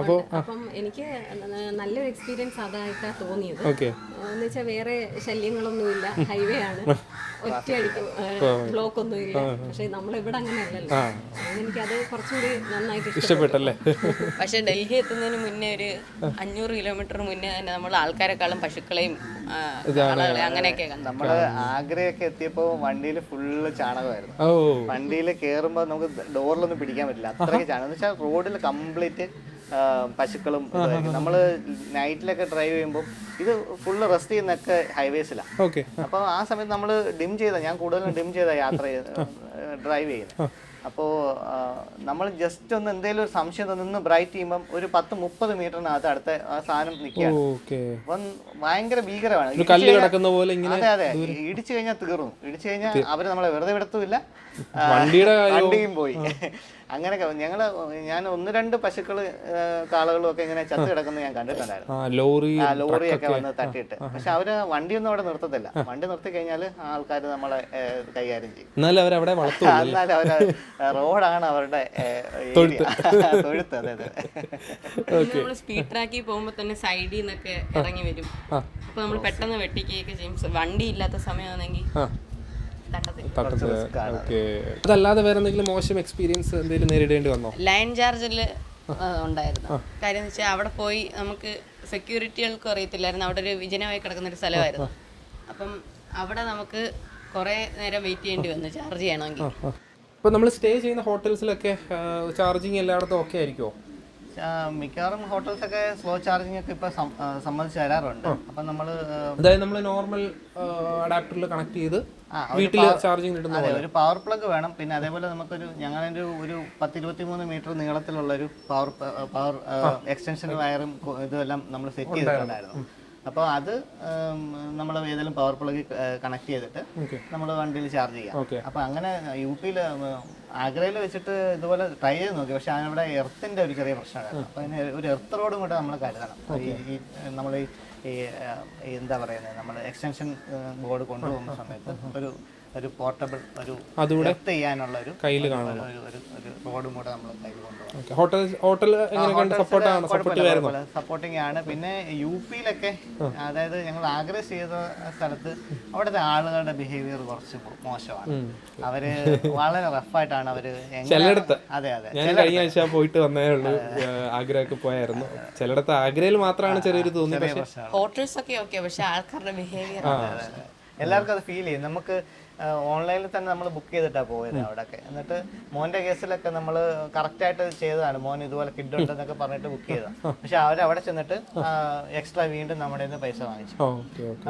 അപ്പം എനിക്ക് നല്ലൊരു എക്സ്പീരിയൻസ് അതായിട്ടാ തോന്നിയത്. എന്ന് വെച്ചാൽ വേറെ ശല്യങ്ങളൊന്നുമില്ല, ഹൈവേ ആണ്, ഒറ്റയടിക്ക് ബ്ലോക്ക് ഒന്നുമില്ല. പക്ഷെ നമ്മളിവിടെ അങ്ങനെയല്ലല്ലോ, എനിക്കത് കുറച്ചുകൂടി നന്നായിട്ട് ഇഷ്ടപ്പെട്ടല്ലേ. പക്ഷെ ഡൽഹി എത്തുന്നതിന് മുന്നേ ഒരു 500 കിലോമീറ്റർ മുന്നേ തന്നെ നമ്മൾ ആൾക്കാരെക്കാളും പശുക്കളെയും അങ്ങനെയൊക്കെ കണ്ടു. നമ്മള് ആഗ്രയൊക്കെ എത്തിയപ്പോ വണ്ടിയിൽ ഫുള്ള് ചാണകമായിരുന്നു. വണ്ടിയിൽ കയറുമ്പോൾ നമുക്ക് ഡോറിലൊന്നും പിടിക്കാൻ പറ്റില്ല, അത്രയ്ക്ക് ചാണകം. എന്ന് വെച്ചാൽ റോഡിൽ കംപ്ലീറ്റ് പശുക്കളും. നമ്മൾ നൈറ്റിലൊക്കെ ഡ്രൈവ് ചെയ്യുമ്പോൾ ഇത് ഫുള്ള് റെസ്റ്റ് ചെയ്യുന്നൊക്കെ ഹൈവേസിലാണ്. അപ്പോൾ ആ സമയത്ത് നമ്മൾ ഞാൻ കൂടുതലും ഡിം ചെയ്ത ഡ്രൈവ് ചെയ്യുന്നത്. അപ്പോൾ നമ്മൾ ജസ്റ്റ് ഒന്ന് എന്തെങ്കിലും ഒരു സംശയം നിന്ന് ബ്രൈറ്റ് ചെയ്യുമ്പം ഒരു 10-30 മീറ്ററിനകത്ത് അടുത്ത ആ സാധനം നിൽക്കുകയാണ്. അപ്പം ഭയങ്കര ഭീകരമാണ്. അതെ അതെ, ഇടിച്ചു കഴിഞ്ഞാൽ തീർന്നു. ഇടിച്ചു കഴിഞ്ഞാൽ അവർ നമ്മളെ വെറുതെ വിടത്തുമില്ല, വണ്ടിയും പോയി. അങ്ങനെയൊക്കെ ഞാൻ 1-2 പശുക്കള് കാളകളും ഒക്കെ ഇങ്ങനെ ചത്ത് കിടക്കുന്നത് ഞാൻ കണ്ടിട്ടുണ്ടായിരുന്നു. ലോറിയൊക്കെ വന്ന് തട്ടിയിട്ട്. പക്ഷെ അവര് വണ്ടിയൊന്നും അവിടെ നിർത്തത്തില്ല. വണ്ടി നിർത്തി കഴിഞ്ഞാൽ ആൾക്കാർ നമ്മളെ കൈകാര്യം ചെയ്യും. എന്നാലും അവര് റോഡാണ് അവരുടെ തൊഴുത്ത്. അതെ അതെ. നമ്മള് സ്പീഡ് ട്രാക്കിൽ പോകുമ്പോ തന്നെ സൈഡിൽ നിന്നൊക്കെ ഇറങ്ങി വരും. അപ്പൊ നമ്മൾ പെട്ടെന്ന് വെട്ടിക്കുകയൊക്കെ ചെയ്യും. വണ്ടി ഇല്ലാത്ത സമയമാണെങ്കിൽ അതല്ലാതെ വേറെ എന്തെങ്കിലും മോശം എക്സ്പീരിയൻസ് എന്തെങ്കിലും നേരിടേണ്ടി വന്നോ? ലൈൻ ചാർജിൽ ഉണ്ടായിരുന്നു. കാര്യം എന്ന് വെച്ചാൽ അവിടെ പോയി നമുക്ക് സെക്യൂരിറ്റികൾക്കും അറിയത്തില്ലായിരുന്നു. അവിടെ ഒരു വിജനമായി കിടക്കുന്ന ഒരു സ്ഥലമായിരുന്നു. അപ്പം അവിടെ നമുക്ക് കുറേ നേരം വെയിറ്റ് ചെയ്യേണ്ടി വന്നു ചാർജ് ചെയ്യണമെങ്കിൽ. അപ്പോൾ നമ്മൾ സ്റ്റേ ചെയ്യുന്ന ഹോട്ടൽസിലൊക്കെ ചാർജിങ് എല്ലായിടത്തും ഓക്കെ ആയിരിക്കുമോ? മിക്കവാറും ഹോട്ടൽസൊക്കെ സ്ലോ ചാർജിങ് ഒക്കെ ഇപ്പൊ സമ്മതിച്ച് തരാറുണ്ട്. അപ്പൊ അതായത് നമ്മൾ നോർമൽ അഡാപ്റ്ററിൽ കണക്ട് ചെയ്ത് വീട്ടിൽ ചാർജിങ് കിട്ടുന്ന ഒരു പവർ പ്ലഗ് വേണം. പിന്നെ അതേപോലെ നമുക്കൊരു ഞങ്ങളുടെ ഒരു 10-23 മീറ്റർ നീളത്തിലുള്ള ഒരു പവർ എക്സ്റ്റൻഷൻ വയറും ഇതെല്ലാം നമ്മൾ സെറ്റ് ചെയ്തിട്ടുണ്ടായിരുന്നു. അപ്പോൾ അത് നമ്മൾ ഏതെങ്കിലും പവർ പ്ലഗ് കണക്ട് ചെയ്തിട്ട് നമ്മൾ വണ്ടിയിൽ ചാർജ് ചെയ്യാം. അപ്പോൾ അങ്ങനെ UP-യിൽ ആഗ്രയിൽ വെച്ചിട്ട് ഇതുപോലെ ട്രൈ ചെയ്ത് നോക്കി. പക്ഷെ അവിടെ എർത്തിൻ്റെ ഒരു ചെറിയ പ്രശ്നമാണ്. അപ്പോൾ അതിന് ഒരു എർത്ത് റോഡും കൂടെ നമ്മൾ കരുതണം. നമ്മൾ ഈ എന്താ പറയുന്നത്, നമ്മൾ എക്സ്റ്റൻഷൻ ബോർഡ് കൊണ്ടുപോകുന്ന സമയത്ത് ഒരു ഒരു പോർട്ടബിൾ ഒരു അതുകൂടെ എർത്ത് ചെയ്യാനുള്ള ഒരു കയ്യിൽ കാണണം. ഒരു റോഡും കൂടെ നമ്മൾ കയ്യിൽ കൊണ്ടുപോകാം. ഹോട്ടൽ എങ്ങനെ കണ്ട് സപ്പോർട്ടാണ്? സപ്പോർട്ടിങ് ആണ്. പിന്നെ UP-യിലൊക്കെ, അതായത് ഞങ്ങൾ ആഗ്രഹിച്ച് ചെയ്ത സ്ഥലത്ത് അവിടുത്തെ ആളുകളുടെ ബിഹേവിയർ കുറച്ച് മോശമാണ്. അവര് വളരെ റഫായിട്ടാണ് അവര്. ചിലയിടത്ത് അതെ അതെ, ഞാൻ കഴിഞ്ഞ ആഴ്ച പോയിട്ട് വന്നേ ഉള്ളൂ, ആഗ്രഹമൊക്കെ പോയായിരുന്നു. ചിലയിടത്ത് ആഗ്രയിൽ മാത്രമാണ് ചെറിയൊരു തോന്നി. പക്ഷേ ഹോട്ടൽസ് ഒക്കെ ഓക്കെ, പക്ഷെ ആൾക്കാരുടെ ബിഹേവിയർ എല്ലാവർക്കും അത് ഫീൽ ചെയ്യും. നമുക്ക് ഓൺലൈനിൽ തന്നെ നമ്മൾ ബുക്ക് ചെയ്തിട്ടാണ് പോയത് അവിടെയൊക്കെ. എന്നിട്ട് മോൻ്റെ കേസിലൊക്കെ നമ്മൾ കറക്റ്റായിട്ട് ചെയ്തതാണ്. മോൻ ഇതുപോലെ കിഡ് ഉണ്ടെന്നൊക്കെ പറഞ്ഞിട്ട് ബുക്ക് ചെയ്തതാണ്. പക്ഷെ അവരവിടെ ചെന്നിട്ട് എക്സ്ട്രാ വീണ്ടും നമ്മുടെ നിന്ന് പൈസ വാങ്ങിച്ചു.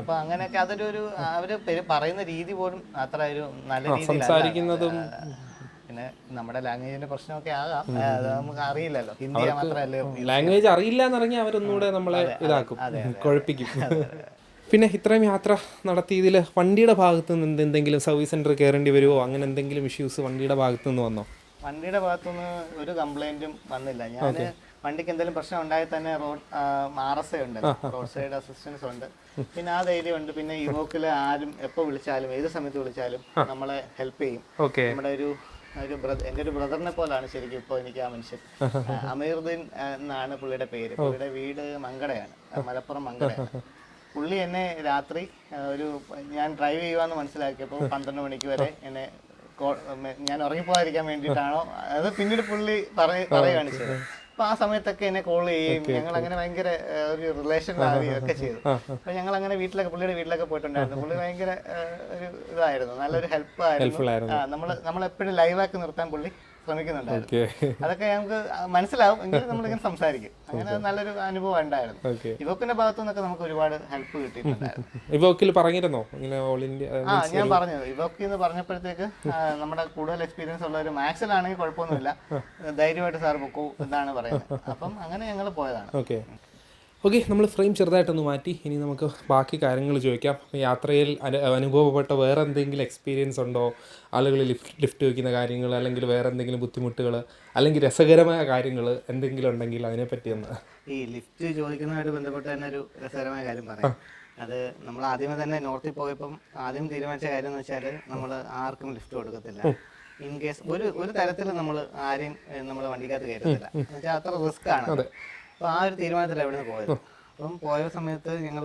അപ്പൊ അങ്ങനെയൊക്കെ അതൊരു അവര് പറയുന്ന രീതി പോലും അത്ര ഒരു നല്ല രീതിയിൽ. പിന്നെ നമ്മുടെ ലാംഗ്വേജിന്റെ പ്രശ്നമൊക്കെ ആകാം, അത് നമുക്ക് അറിയില്ലല്ലോ. ഹിന്ദി മാത്രമല്ലേ ലാംഗ്വേജ് അറിയില്ല എന്നറിഞ്ഞാൽ അവരൊന്നുകൂടെ നമ്മളെ ഇതാക്കും, കുഴപ്പിക്കും. പിന്നെ ഇത്രയും യാത്ര നടത്തിയതിൽ വണ്ടിയുടെ ഭാഗത്ത് നിന്ന് എന്തെങ്കിലും സർവീസ് സെന്റർ കയറേണ്ടി വരുമോ, അങ്ങനെ എന്തെങ്കിലും ഇഷ്യൂസ് വണ്ടിയുടെ ഭാഗത്ത് നിന്ന് വന്നോ? വണ്ടിയുടെ ഭാഗത്തുനിന്ന് ഒരു കംപ്ലൈന്റും വന്നില്ല. ഞാൻ വണ്ടിക്ക് എന്തെങ്കിലും പ്രശ്നം ഉണ്ടായാൽ തന്നെ RSA ഉണ്ട്, റോഡ് സൈഡ് അസിസ്റ്റൻസ് ഉണ്ട്. പിന്നെ ആ ധൈര്യമുണ്ട്. പിന്നെ യുവോക്കിൽ ആരും എപ്പോൾ വിളിച്ചാലും ഏത് സമയത്ത് വിളിച്ചാലും നമ്മളെ ഹെൽപ്പ് ചെയ്യും. നമ്മുടെ എൻ്റെ ഒരു ബ്രദറിനെ പോലാണ് ശരിക്കും ഇപ്പോൾ എനിക്ക് ആ മനുഷ്യൻ. അമീറുദ്ദീൻ എന്നാണ് പുള്ളിയുടെ പേര്. പുള്ളിയുടെ വീട് മങ്കടയാണ്, മലപ്പുറം മങ്കടയാണ്. പുള്ളി എന്നെ രാത്രി ഞാൻ ഡ്രൈവ് ചെയ്യുവാന്ന് മനസ്സിലാക്കിയപ്പോൾ 12 മണിക്ക് വരെ എന്നെ ഞാൻ ഉറങ്ങിപ്പോകാതിരിക്കാൻ വേണ്ടിയിട്ടാണോ അത് പിന്നീട് പുള്ളി പറയുകയാണ് ചെയ്തത്. അപ്പൊ ആ സമയത്തൊക്കെ എന്നെ കോൾ ചെയ്യും. ഞങ്ങൾ അങ്ങനെ ഭയങ്കര ഒരു റിലേഷൻ ആവുകയൊക്കെ ചെയ്തു. അപ്പൊ ഞങ്ങൾ അങ്ങനെ പുള്ളിയുടെ വീട്ടിലൊക്കെ പോയിട്ടുണ്ടായിരുന്നു. പുള്ളി ഭയങ്കര ഒരു ഇതായിരുന്നു, നല്ലൊരു ഹെൽപ്പായിരുന്നു. നമ്മളെപ്പോഴും ലൈവാക്കി നിർത്താൻ പുള്ളി ശ്രമിക്കുന്നുണ്ടായിരുന്നു. അതൊക്കെ നമുക്ക് മനസ്സിലാവും, എങ്കിലും നമ്മളിങ്ങനെ സംസാരിക്കും. അങ്ങനെ നല്ലൊരു അനുഭവം ഉണ്ടായിരുന്നു. ഇവോക്കിന്റെ ഭാഗത്തു നിന്നൊക്കെ നമുക്ക് ഒരുപാട് ഹെൽപ്പ് കിട്ടിയിട്ടുണ്ടായിരുന്നു. ഇവോക്കിൽ പറഞ്ഞിരുന്നോ ഇങ്ങനെ ഓൾ ഇന്ത്യ? ഞാൻ പറഞ്ഞത് ഇവോക്കി എന്ന് പറഞ്ഞപ്പോഴത്തേക്ക് നമ്മുടെ കൂടുതൽ എക്സ്പീരിയൻസ് ഉള്ള ഒരു മാത്സിലാണെങ്കിൽ കുഴപ്പമൊന്നുമില്ല, ധൈര്യമായിട്ട് സാർ പൊക്കൂ എന്നാണ് പറയുന്നത്. അപ്പം അങ്ങനെ ഞങ്ങൾ പോയതാണ്. ഓക്കെ, നമ്മൾ ഫ്രെയിം ചെറുതായിട്ടൊന്ന് മാറ്റി. ഇനി നമുക്ക് ബാക്കി കാര്യങ്ങൾ ചോദിക്കാം. യാത്രയിൽ അനുഭവപ്പെട്ട വേറെ എന്തെങ്കിലും എക്സ്പീരിയൻസ് ഉണ്ടോ? ആളുകൾ ലിഫ്റ്റ് വയ്ക്കുന്ന കാര്യങ്ങൾ, അല്ലെങ്കിൽ വേറെ എന്തെങ്കിലും ബുദ്ധിമുട്ടുകൾ, അല്ലെങ്കിൽ രസകരമായ കാര്യങ്ങൾ എന്തെങ്കിലും ഉണ്ടെങ്കിൽ അതിനെപ്പറ്റി ഒന്ന്. ഈ ലിഫ്റ്റ് ചോദിക്കുന്നതുമായിട്ട് ബന്ധപ്പെട്ട് തന്നെ ഒരു രസകരമായ കാര്യം പറയാം. അത് നമ്മൾ ആദ്യമേ തന്നെ നോർത്തിൽ പോയപ്പം ആദ്യം തീരുമാനിച്ച കാര്യം എന്ന് വെച്ചാൽ നമ്മൾ ആർക്കും ലിഫ്റ്റ് കൊടുക്കത്തില്ല. ഇൻ കേസ് ഒരു തരത്തിൽ നമ്മൾ ആരെയും നമ്മുടെ വണ്ടിക്കകത്ത് കയറ്റത്തില്ല. എന്നുവെച്ചാൽ അത്ര റിസ്ക് ആണ്. അപ്പോൾ ആ ഒരു തീരുമാനത്തിൽ എവിടെ നിന്ന് പോയത്. അപ്പം പോയ സമയത്ത് ഞങ്ങൾ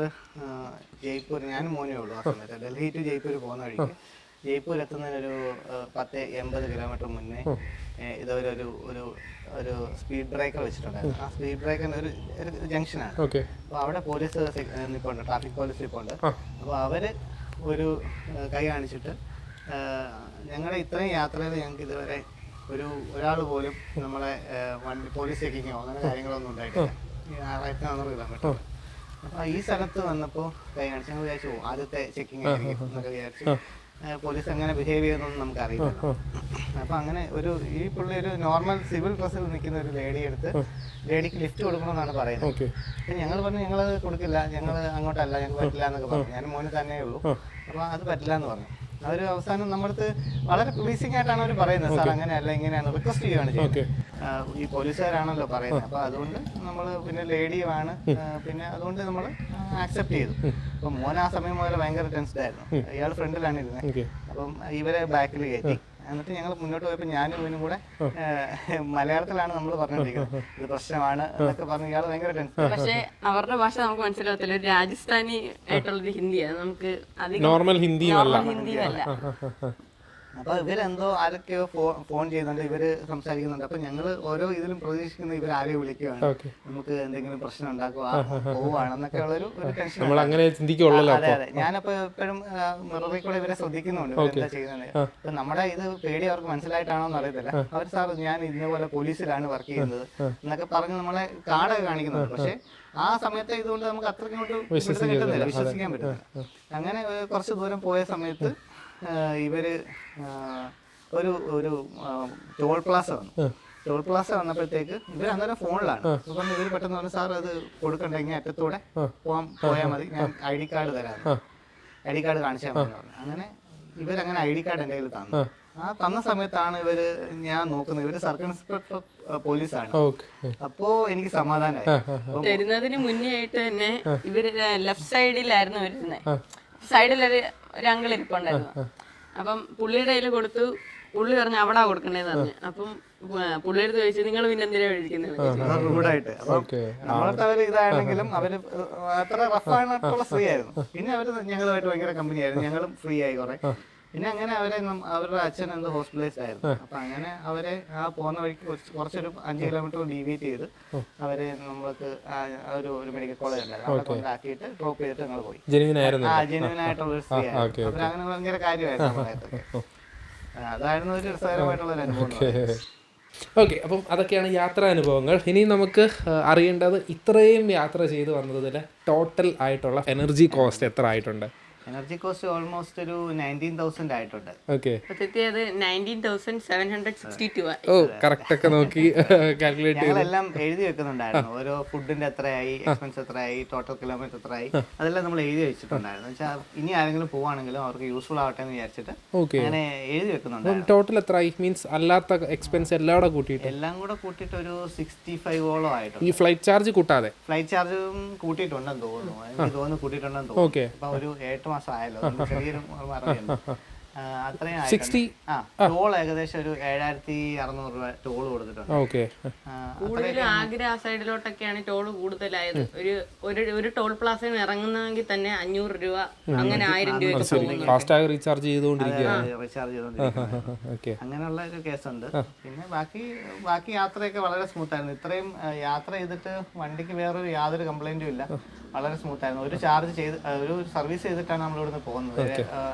ജയ്പൂർ, ഞാനും മോനേ ഉള്ളൂ ആ സമയത്ത്. ഡൽഹി ടു ജയ്പൂർ പോകുന്ന വഴിക്ക് ജയ്പൂർ എത്തുന്നതിനൊരു 10-80 കിലോമീറ്റർ മുന്നേ ഇതുവരെ ഒരു സ്പീഡ് ബ്രേക്കർ വെച്ചിട്ടുണ്ടായിരുന്നു. ആ സ്പീഡ് ബ്രേക്കറിന് ഒരു ജംഗ്ഷനാണ്. അപ്പോൾ അവിടെ പോലീസ് നിൽപ്പുണ്ട്, ട്രാഫിക് പോലീസ് നിൽപ്പുണ്ട്. അപ്പോൾ അവർ ഒരു കൈ കാണിച്ചിട്ട് ഞങ്ങളുടെ ഇത്രയും യാത്രയിൽ ഞങ്ങൾക്ക് ഇതുവരെ ഒരാൾ പോലും നമ്മളെ വണ്ടി പോലീസ് ചെക്കിങ്ങോ അങ്ങനെ കാര്യങ്ങളൊന്നും ഉണ്ടായിട്ടില്ല. 6400 കിലോമീറ്റർ. അപ്പോൾ ഈ സ്ഥലത്ത് വന്നപ്പോൾ കൈ കാണിച്ച് ഞങ്ങൾ വിചാരിച്ചു ആദ്യത്തെ ചെക്കിങ് ആയിരിക്കും എന്നൊക്കെ വിചാരിച്ചു. പോലീസ് എങ്ങനെ ബിഹേവ് ചെയ്യുന്നൊന്നും നമുക്കറിയില്ല. അപ്പോൾ അങ്ങനെ ഈ പുള്ളി ഒരു നോർമൽ സിവിൽ ഡ്രസ്സിൽ നിൽക്കുന്ന ഒരു ലേഡിക്ക് ലിഫ്റ്റ് കൊടുക്കണമെന്നാണ് പറയുന്നത്. അപ്പം ഞങ്ങൾ പറഞ്ഞു ഞങ്ങൾ കൊടുക്കില്ല, ഞങ്ങൾ അങ്ങോട്ടല്ല, ഞങ്ങൾക്ക് പറ്റില്ല എന്നൊക്കെ പറഞ്ഞു. ഞാൻ മോന് തന്നെ ഉള്ളൂ. അപ്പോൾ അത് പറ്റില്ല എന്ന് പറഞ്ഞു. അവർ അവസാനം നമ്മുടെ വളരെ പ്ലീസിങ് ആയിട്ടാണ് അവർ പറയുന്നത്. സാർ അങ്ങനെയല്ല, ഇങ്ങനെയാണ് റിക്വസ്റ്റ് ചെയ്യുകയാണ് ചെയ്യുന്നത്. ഈ പോലീസുകാരാണല്ലോ പറയുന്നത്. അപ്പോൾ അതുകൊണ്ട് നമ്മൾ പിന്നെ ലേഡിയുമാണ്, പിന്നെ അതുകൊണ്ട് നമ്മൾ ആക്സെപ്റ്റ് ചെയ്തു. അപ്പം മോൻ ആ സമയം മുതൽ ഭയങ്കര ടെൻസ്ഡ് ആയിരുന്നു. ഇയാൾ ഫ്രണ്ടിലാണ് ഇരുന്നത്. അപ്പം ഇവരെ ബാക്കിൽ കയറ്റി. എന്നിട്ട് ഞങ്ങൾ മുന്നോട്ട് പോയപ്പോൾ ഞാനും ഇവനും കൂടെ മലയാളത്തിലാണ് നമ്മൾ പറഞ്ഞുകൊണ്ടിരിക്കുന്നത്. ഇത് പ്രശ്നമാണ് എന്നൊക്കെ പറഞ്ഞ് ഇയാൾ ഭയങ്കര ടെൻഷൻ. പക്ഷേ അവരുടെ ഭാഷ നമുക്ക് മനസ്സിലാകത്തില്ല. ഒരു രാജസ്ഥാനി ആയിട്ടുള്ളൊരു ഹിന്ദിയാണ്, നമുക്ക് നോർമൽ ഹിന്ദിയല്ല. അപ്പൊ ഇവരെന്തോ ആരൊക്കെയോ ഫോൺ ചെയ്യുന്നുണ്ട്, ഇവര് സംസാരിക്കുന്നുണ്ട്. അപ്പൊ ഞങ്ങൾ ഓരോ ഇതിലും പ്രതീക്ഷിക്കുന്ന ഇവർ ആരെയോ വിളിക്കുകയാണ്, നമുക്ക് എന്തെങ്കിലും പ്രശ്നം ഉണ്ടാക്കുക പോവുകയാണെന്നൊക്കെ ഉള്ളൊരു ടെൻഷൻ. അതെ അതെ, ഞാനപ്പോ എപ്പോഴും മിററിൽ കൂടെ ഇവരെ ശ്രദ്ധിക്കുന്നുണ്ട് എന്താ ചെയ്യുന്നത്. അപ്പൊ നമ്മുടെ ഇത് പേടി അവർക്ക് മനസ്സിലായിട്ടാണോ എന്ന് അറിയത്തില്ല. അവർ സാർ ഞാൻ ഇതേപോലെ പോലീസിലാണ് വർക്ക് ചെയ്യുന്നത് എന്നൊക്കെ പറഞ്ഞ് നമ്മളെ കാർഡൊക്കെ കാണിക്കുന്നുണ്ട്. പക്ഷെ ആ സമയത്ത് ഇതുകൊണ്ട് നമുക്ക് അത്രയ്ക്കും കിട്ടുന്നില്ല, വിശ്വസിക്കാൻ പറ്റുന്നില്ല. അങ്ങനെ കുറച്ച് ദൂരം പോയ സമയത്ത് ഇവര് ഒരു ടോൾ പ്ലാസ വന്നു. ടോൾ പ്ലാസ വന്നപ്പോഴത്തേക്ക് ഇവർ അന്നേരം ഫോണിലാണ്. അപ്പം ഇവർ പെട്ടെന്ന് പറഞ്ഞു സാർ അത് കൊടുക്കണ്ടെങ്കിൽ അറ്റത്തൂടെ പോയാൽ മതി, ഞാൻ ID കാർഡ് തരാം, ID കാർഡ് കാണിച്ചാൽ മതി പറഞ്ഞു. അങ്ങനെ ഇവരങ്ങനെ ID കാർഡ് എൻ്റെ കയ്യിൽ തന്നു. ആ തന്ന സമയത്താണ് ഞാൻ നോക്കുന്നത് ഇവര് സർക്കിൾ ഇൻസ്പെക്ടർ പോലീസാണ്. അപ്പോ എനിക്ക് സമാധാനമായി. തരുന്നതിന് മുന്നേ ആയിട്ട് തന്നെ ഇവര് ലെഫ്റ്റ് സൈഡിലായിരുന്നു വരുന്നത്. സൈഡിലൊരു അങ്കിൾ ഇരിപ്പുണ്ടായിരുന്നു. അപ്പം പുള്ളിയുടെ കയ്യിൽ കൊടുത്തു. പുള്ളി പറഞ്ഞു അവിടാ കൊടുക്കണ്ടേന്ന് പറഞ്ഞു. അപ്പം പുള്ളിയുടെ അടുത്ത് ചോദിച്ചു നിങ്ങൾ പിന്നെ എന്തിനാ വിളിക്കുന്നത് റൂഡായിട്ട്. നമ്മളത്തെ അവര് ഇതാണെങ്കിലും അവര് അത്ര റഫായിട്ടുള്ള ഫ്രീ ആയിരുന്നു. പിന്നെ അവര് ഞങ്ങളുമായിട്ട് ഭയങ്കര കമ്പനി ആയിരുന്നു. ഞങ്ങളും ഫ്രീ ആയി കുറെ. പിന്നെ അങ്ങനെ അവരെ അവരുടെ അച്ഛൻ എന്തോ ഹോസ്പിറ്റലൈസ്ഡ് ആയിരുന്നു. അപ്പൊ അങ്ങനെ അവരെ ആ പോകുന്ന വഴിക്ക് കുറച്ചൊരു 5 കിലോമീറ്റർ ഡീവിയേറ്റ് ചെയ്ത് അവരെ നമ്മൾക്ക് ഒരു മെഡിക്കൽ കോളേജ് ഉണ്ടായിരുന്നു. അവിടെ കൊണ്ടാക്കിയിട്ട് ഡ്രോപ്പ് ചെയ്തിട്ട് ഞങ്ങൾ പോയി. ജെന്യൂൻ ആയിട്ടുള്ള ഒരു സ്ത്രീ ആയിരുന്നു. അവരങ്ങനെ ഭയങ്കര കാര്യമായിരുന്നു നമ്മളായിട്ടൊക്കെ. അതായിരുന്നു ഒരു രസകരമായിട്ടുള്ള ഒരു അനുഭവം. ഓക്കെ, അപ്പം അതൊക്കെയാണ് യാത്രാ അനുഭവങ്ങൾ. ഇനി നമുക്ക് അറിയേണ്ടത് ഇത്രയും യാത്ര ചെയ്ത് വന്നതിൽ ടോട്ടൽ ആയിട്ടുള്ള എനർജി കോസ്റ്റ് എത്ര ആയിട്ടുണ്ട്? എനർജി കോസ്റ്റ് ഓൾമോസ്റ്റ് ഒരു 19,000 ആയിട്ടുണ്ട്. ഓക്കെ, അത് 19,762. ഓ കറക്റ്റ് ഒക്കെ നോക്കി കാൽക്കുലേറ്റ് ഞങ്ങളെല്ലാം എഴുതി വെക്കുന്നുണ്ടായിരുന്നു. ഓരോ ഫുഡിന്റെ എത്രയായി, എക്സ്പെൻസ് എത്രയായി, ടോട്ടൽ കിലോമീറ്റർ എത്രയായി, അതെല്ലാം നമ്മൾ എഴുതി വെച്ചിട്ടുണ്ടായിരുന്നു. വെച്ചാൽ ഇനി ആരെങ്കിലും പോവാണെങ്കിലും അവർക്ക് യൂസ്ഫുൾ ആവട്ടെ എന്ന് വിചാരിച്ചിട്ട് അങ്ങനെ എഴുതി വെക്കുന്നുണ്ടായിരുന്നു. ടോട്ടൽ എത്രയായി മീൻസ് അല്ലാത്ത എക്സ്പെൻസ് എല്ലാം കൂടെ കൂട്ടിയിട്ട് ഒരു 65ഓളം ആയിട്ടുണ്ട്. ഈ ഫ്ലൈറ്റ് ചാർജ് കൂട്ടാതെ? ഫ്ലൈറ്റ് ചാർജും കൂട്ടിയിട്ടുണ്ടെന്ന് തോന്നുന്നു. എനിക്ക് തോന്നുന്നു കൂട്ടിയിട്ടുണ്ടെന്ന് തോന്നുന്നു. അപ്പൊ ഒരു 8 മാസം ആയല്ലോ, ചെറിയൊരു മറവിയുണ്ട്. അത്രയും ടോൾ ഏകദേശം ഒരു 7,600 രൂപ ടോൾ കൊടുത്തിട്ടുണ്ട്. കൂടുതലും ആഗ്ര ആ സൈഡിലോട്ടൊക്കെയാണ് ടോൾ കൂടുതലായത്. ഒരു ടോൾ പ്ലാസയിൽ ഇറങ്ങുന്നെങ്കിൽ തന്നെ 500 രൂപ, അങ്ങനെ 1000 രൂപ ഫാസ്റ്റാഗ് റീചാർജ് ചെയ്തുകൊണ്ടിരിക്കുകയാണ്. അങ്ങനെയുള്ള ഒരു കേസുണ്ട്. പിന്നെ ബാക്കി യാത്രയൊക്കെ വളരെ സ്മൂത്ത് ആയിരുന്നു. ഇത്രയും യാത്ര ചെയ്തിട്ട് വണ്ടിക്ക് വേറൊരു യാതൊരു കംപ്ലൈന്റും ഇല്ല. വളരെ സ്മൂത്ത് ആയിരുന്നു. ഒരു സർവീസ് ചെയ്തിട്ടാണ് നമ്മൾ ഇവിടുന്ന് പോകുന്നത്.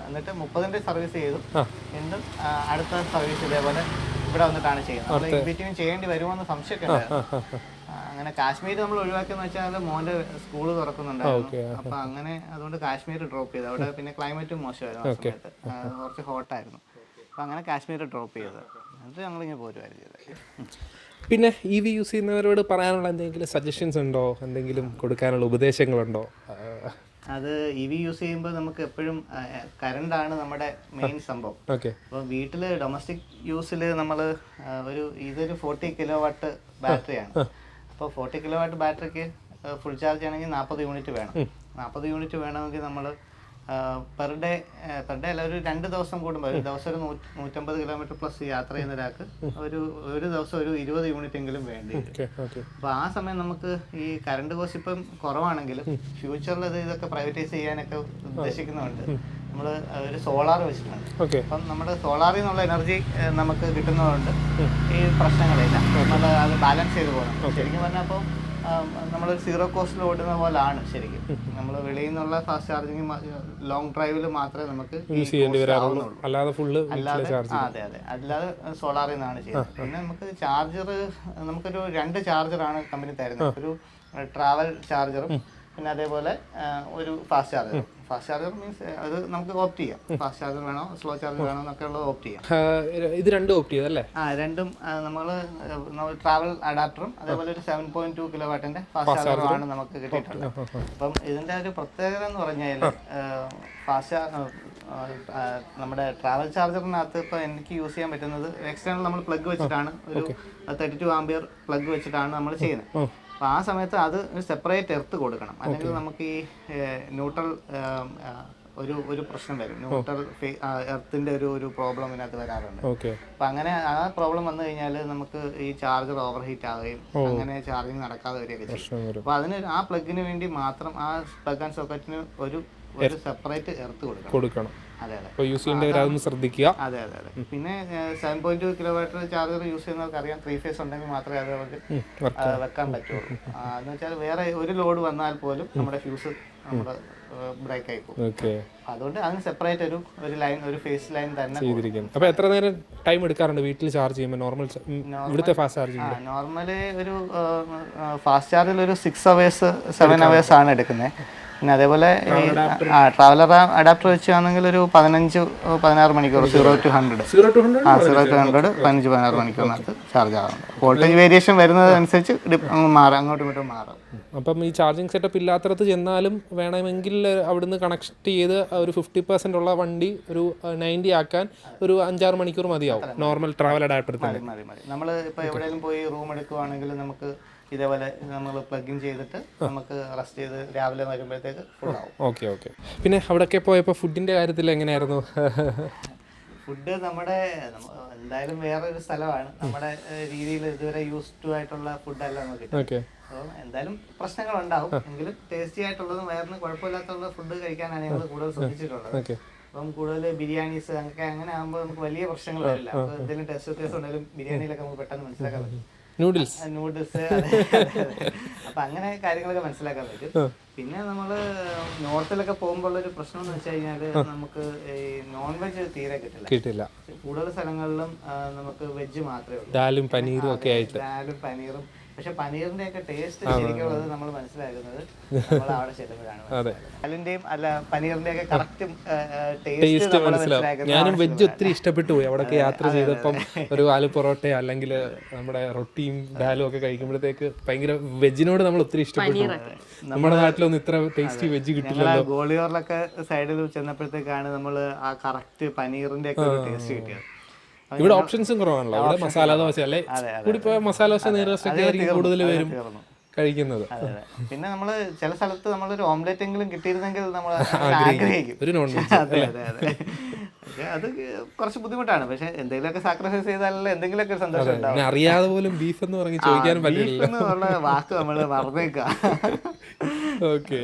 എന്നിട്ട് 30ന്റെ സർവീസ് ചെയ്തു. വീണ്ടും അടുത്ത സർവീസ് ഇതേപോലെ ഇവിടെ വന്നിട്ടാണ് ചെയ്യുന്നത്. നമ്മൾ ഇൻബിറ്റ്വീൻ ചെയ്യേണ്ടി വരുമോന്ന് സംശയമൊക്കെ ഉണ്ടായിരുന്നു. അങ്ങനെ കാശ്മീർ നമ്മൾ ഒഴിവാക്കിയെന്ന് വെച്ചാൽ മോന്റെ സ്കൂള് തുറക്കുന്നുണ്ടായിരുന്നു. അപ്പൊ അങ്ങനെ അതുകൊണ്ട് കാശ്മീർ ഡ്രോപ്പ് ചെയ്തു. അവിടെ പിന്നെ ക്ലൈമറ്റും മോശമായിരുന്നു. ആ സമയത്ത് കുറച്ച് ഹോട്ടായിരുന്നു. അപ്പൊ അങ്ങനെ കാശ്മീർ ഡ്രോപ്പ് ചെയ്തത്. എന്നിട്ട് ഞങ്ങളിങ്ങനെ പോരുമായിരുന്നു ചെയ്തത്. പിന്നെ EV യൂസ് ചെയ്യുന്നവരോട് പറയാനുള്ള എന്തെങ്കിലും സജഷൻസ് ഉണ്ടോ? എന്തെങ്കിലും കൊടുക്കാനുള്ള ഉപദേശങ്ങളുണ്ടോ? അത് EV യൂസ് ചെയ്യുമ്പോൾ നമുക്ക് എപ്പോഴും കറണ്ടാണ് നമ്മുടെ മെയിൻ സംഭവം. അപ്പോൾ വീട്ടിൽ ഡൊമസ്റ്റിക് യൂസിൽ നമ്മൾ ഇതൊരു 40 കിലോവാട്ട് ബാറ്ററിയാണ്. അപ്പോൾ 40 കിലോവാട്ട് ബാറ്ററിക്ക് ഫുൾ ചാർജ് ആണെങ്കിൽ 40 യൂണിറ്റ് വേണം. 40 യൂണിറ്റ് വേണമെങ്കിൽ നമ്മൾ പെർ ഡേ അല്ല, ഒരു 2 ദിവസം കൂടുമ്പോൾ, ഒരു ദിവസം ഒരു 150 കിലോമീറ്റർ പ്ലസ് യാത്ര ചെയ്യുന്ന ഒരാൾക്ക് ഒരു ദിവസം ഒരു 20 യൂണിറ്റ് എങ്കിലും വേണ്ടി വരും. അപ്പോൾ ആ സമയം നമുക്ക് ഈ കറണ്ട് കോസ്റ്റ് ഇപ്പം കുറവാണെങ്കിലും ഫ്യൂച്ചറിൽ ഇതൊക്കെ പ്രൈവറ്റൈസ് ചെയ്യാനൊക്കെ ഉദ്ദേശിക്കുന്നുണ്ട്. നമ്മൾ ഒരു സോളാർ വെച്ചിട്ടുണ്ട്. അപ്പം നമ്മുടെ സോളാറിൽ നിന്നുള്ള എനർജി നമുക്ക് കിട്ടുന്നതുകൊണ്ട് ഈ പ്രശ്നങ്ങളില്ല. നമ്മൾ അത് ബാലൻസ് ചെയ്ത് പോകണം. ശരിക്കും പറഞ്ഞാൽ അപ്പോൾ നമ്മൾ സീറോ കോസ്റ്റിൽ ഓടുന്ന പോലാണ് ശരിക്കും. നമ്മൾ വെളിയിൽ നിന്നുള്ള ഫാസ്റ്റ് ചാർജിങ് ലോങ് ഡ്രൈവിൽ മാത്രമേ നമുക്ക് യൂസ് ചെയ്യേണ്ടി വരാറുള്ളൂ. അല്ലാതെ അല്ലാതെ സോളാറിൽ നിന്നാണ് ചെയ്യുന്നത്. പിന്നെ നമുക്ക് ചാർജർ, നമുക്കൊരു 2 ചാർജറാണ് കമ്പനി തരുന്നത്. ഒരു ട്രാവൽ ചാർജറും പിന്നെ അതേപോലെ ഒരു fast charger. Fast charger means അത് നമുക്ക് ഓപ്റ്റ് ചെയ്യാം. ഫാസ്റ്റ് ചാർജർ വേണോ സ്ലോ ചാർജർ വേണോ എന്നൊക്കെ ഉള്ളത് ഓപ്റ്റ് ചെയ്യാം. ഇത് രണ്ടും ഓപ്റ്റ് ചെയ്തല്ലേ? രണ്ടും നമ്മൾ ട്രാവൽ അഡാപ്റ്ററും അതേപോലെ ഒരു 7.2 കിലോവാട്ടിന്റെ ഫാസ്റ്റ് ചാർജറാണ് നമുക്ക് കിട്ടിയിട്ടുള്ളത്. അപ്പം ഇതിന്റെ ഒരു പ്രത്യേകത എന്ന് പറഞ്ഞാൽ നമ്മുടെ ട്രാവൽ ചാർജറിനകത്ത് ഇപ്പോൾ എനിക്ക് യൂസ് ചെയ്യാൻ പറ്റുന്നത് എക്സ്റ്റേണൽ നമ്മൾ പ്ലഗ് വെച്ചിട്ടാണ്, ഒരു 32 ആംപിയർ പ്ലഗ് വെച്ചിട്ടാണ് നമ്മൾ ചെയ്യുന്നത്. അപ്പോൾ ആ സമയത്ത് അത് സെപ്പറേറ്റ് എർത്ത് കൊടുക്കണം. അല്ലെങ്കിൽ നമുക്ക് ഈ ന്യൂട്രൽ ഒരു പ്രശ്നം വരും. ന്യൂട്രൽ എർത്തിന്റെ ഒരു പ്രോബ്ലം ഇതിനകത്ത് വരാറുണ്ട്. അപ്പം അങ്ങനെ ആ പ്രോബ്ലം വന്നു കഴിഞ്ഞാൽ നമുക്ക് ഈ ചാർജർ ഓവർ ഹീറ്റ് ആവുകയും അങ്ങനെ ചാർജിങ് നടക്കാതെ വരികയൊക്കെ ചെയ്യും. അപ്പോൾ അതിന് ആ പ്ലഗിന് വേണ്ടി മാത്രം ആ പ്ലഗ് ആൻഡ് സോക്കറ്റിന് ഒരു സെപ്പറേറ്റ് എർത്ത് കൊടുക്കണം. അതെ. യൂസ് ചെയ്യേണ്ടവരതൊന്ന് ശ്രദ്ധിക്കുക. അതെ. പിന്നെ 7.2 കിലോവാട്ട് ചാർജർ യൂസ് ചെയ്യുന്നവർക്ക് അറിയാം, 3 ഫേസ് ഉണ്ടെങ്കിൽ മാത്രമേ അത് നമുക്ക് വെക്കാൻ പറ്റുള്ളൂ. എന്ന് വെച്ചാൽ വേറെ ഒരു ലോഡ് വന്നാൽ പോലും നമ്മുടെ ഫ്യൂസ് നമ്മുടെ ബ്രേക്ക് ആയി പോകും. അതുകൊണ്ട് അതിന് സെപ്പറേറ്റ് ഒരു ലൈൻ, ഒരു ഫേസ് ലൈൻ തന്നെ ചെയ്തിരിക്കുന്നു. അപ്പോൾ എത്ര നേരം ടൈം എടുക്കാറുണ്ട് വീട്ടിൽ ചാർജ് ചെയ്യുമ്പോൾ? ഇവിടുത്തെ ഫാസ്റ്റ് ചാർജിങ് നോർമലി ഒരു ഫാസ്റ്റ് ചാർജിൽ ഒരു 6 hours 7 hours ആണ് എടുക്കുന്നത്. പിന്നെ അതേപോലെ ട്രാവലർ അഡാപ്റ്റർ വെച്ചാണെങ്കിൽ ഒരു 15-16 മണിക്കൂർ 0 to 100 15-16 മണിക്കൂറിനകത്ത് ചാർജ് ആകുന്നുണ്ട്. വോൾട്ടേജ് വേരിയേഷൻ വരുന്നതനുസരിച്ച് അങ്ങോട്ടും ഇങ്ങോട്ടും മാറും. അപ്പം ഈ ചാർജിങ് സെറ്റപ്പ് ഇല്ലാത്തടത്ത് ചെന്നാലും വേണമെങ്കിൽ അവിടുന്ന് കണക്ട് ചെയ്ത് ഒരു 50% ഉള്ള വണ്ടി ഒരു 90 ആക്കാൻ ഒരു 5-6 മണിക്കൂർ മതിയാവും നോർമൽ ട്രാവൽ അഡാപ്റ്റർ തന്നെ. മതി. നമ്മൾ ഇപ്പോൾ എവിടെയെങ്കിലും പോയി റൂം എടുക്കുവാണെങ്കിൽ നമുക്ക് ഇതേപോലെ നമ്മൾ പ്ലഗ് ഇൻ ചെയ്തിട്ട് നമുക്ക് റെസ്റ്റ് ചെയ്ത് രാവിലെ വരുമ്പോഴത്തേക്ക് ഫുൾ ആവും. ഓക്കെ. പിന്നെ അവിടെയൊക്കെ പോയപ്പോൾ ഫുഡിൻ്റെ കാര്യത്തിൽ എങ്ങനെയായിരുന്നു? ഫുഡ് നമ്മുടെ എന്തായാലും വേറൊരു സ്ഥലമാണ്. നമ്മുടെ രീതിയിൽ ഇതുവരെ യൂസ്ഡ് ടു ആയിട്ടുള്ള ഫുഡല്ല നമുക്ക് കിട്ടും. ഓക്കെ. അപ്പോൾ എന്തായാലും പ്രശ്നങ്ങളുണ്ടാവും, എങ്കിലും ടേസ്റ്റി ആയിട്ടുള്ളതും വയറിന് കുഴപ്പമില്ലാത്തുള്ള ഫുഡ് കഴിക്കാനാണ് ഞങ്ങൾ കൂടുതൽ ശ്രദ്ധിച്ചിട്ടുള്ളത്. അപ്പം കൂടുതൽ ബിരിയാണീസ് അങ്ങനെ ആകുമ്പോൾ നമുക്ക് വലിയ പ്രശ്നങ്ങൾ വരില്ല. അപ്പോൾ എന്തെങ്കിലും ടേസ്റ്റ് വ്യത്യാസം ഉണ്ടെങ്കിലും ബിരിയാണിയിലൊക്കെ നമുക്ക് പെട്ടെന്ന് മനസ്സിലാക്കാൻ പറ്റും. നൂഡിൽസ് അപ്പൊ അങ്ങനെ കാര്യങ്ങളൊക്കെ മനസ്സിലാക്കാൻ പറ്റും. പിന്നെ നമ്മള് നോർത്തിലൊക്കെ പോകുമ്പോൾ ഒരു പ്രശ്നം എന്ന് വെച്ച് കഴിഞ്ഞാല് നമുക്ക് ഈ നോൺ വെജ് തീരെ കിട്ടില്ല. കൂടുതൽ സ്ഥലങ്ങളിലും നമുക്ക് വെജ് മാത്രമേ ഉള്ളൂ. ദാലും പനീറും ഒക്കെ ആയിട്ട്. ദാലും പനീറും. പക്ഷെ പനീറിന്റെ ഒക്കെ ടേസ്റ്റ് ശരിക്കുള്ളത് നമ്മൾ മനസ്സിലാക്കുന്നത് നമ്മൾ അവിടെ ചെല്ലുമ്പോഴാണ്. ദാലിന്റെയും അല്ല പനീറിന്റെ ഒക്കെ കറക്റ്റ് ടേസ്റ്റ് മനസ്സിലാക്കുന്നത്. ഞാനും വെജ് ഒത്തിരി ഇഷ്ടപ്പെട്ടു പോയി അവിടെയൊക്കെ യാത്ര ചെയ്തപ്പം. ഒരു ആലു പൊറോട്ടയോ അല്ലെങ്കിൽ നമ്മുടെ റൊട്ടിയും ദാലും ഒക്കെ കഴിക്കുമ്പോഴത്തേക്ക് ഭയങ്കര വെജിനോട് നമ്മൾ ഒത്തിരി ഇഷ്ടപ്പെട്ടു. നമ്മുടെ നാട്ടിലൊന്നും ഇത്ര ടേസ്റ്റി വെജ് കിട്ടില്ലല്ലോ. ഗോളിയോറിലൊക്കെ സൈഡിൽ ചെന്നപ്പോഴത്തേക്കാണ് നമ്മൾ ആ കറക്റ്റ് പനീറിന്റെ ഒക്കെ ടേസ്റ്റ് കിട്ടിയത്. ഇവിടെ ഓപ്ഷൻസും കുറവാണല്ലോ. അവിടെ മസാല ദോശ അല്ലെ കൂടി പോയ മസാല ദോശ നെയ്റോസ്റ്റൊക്കെ ആയിരിക്കും കൂടുതൽ പേരും കഴിക്കുന്നത്. പിന്നെ നമ്മള് ചില സ്ഥലത്ത് നമ്മളൊരു ഓംലെറ്റ് എങ്കിലും കിട്ടിയിരുന്നെങ്കിൽ നമ്മൾ ആഗ്രഹിക്കും ഒരു നോൺ വെജ്. അതെ. അത് കുറച്ച് ബുദ്ധിമുട്ടാണ്. പക്ഷെ എന്തെങ്കിലുമൊക്കെ സാക്രിഫൈസ് ചെയ്താലല്ലേ എന്തെങ്കിലുമൊക്കെ സന്തോഷം ഉണ്ടാവും. അറിയാതെ പോലും ബീഫ് എന്ന് പറഞ്ഞ് ചോദിക്കാനും പറ്റില്ല. വാക്ക് നമ്മള് മറന്നേക്കാം. ഓക്കെ.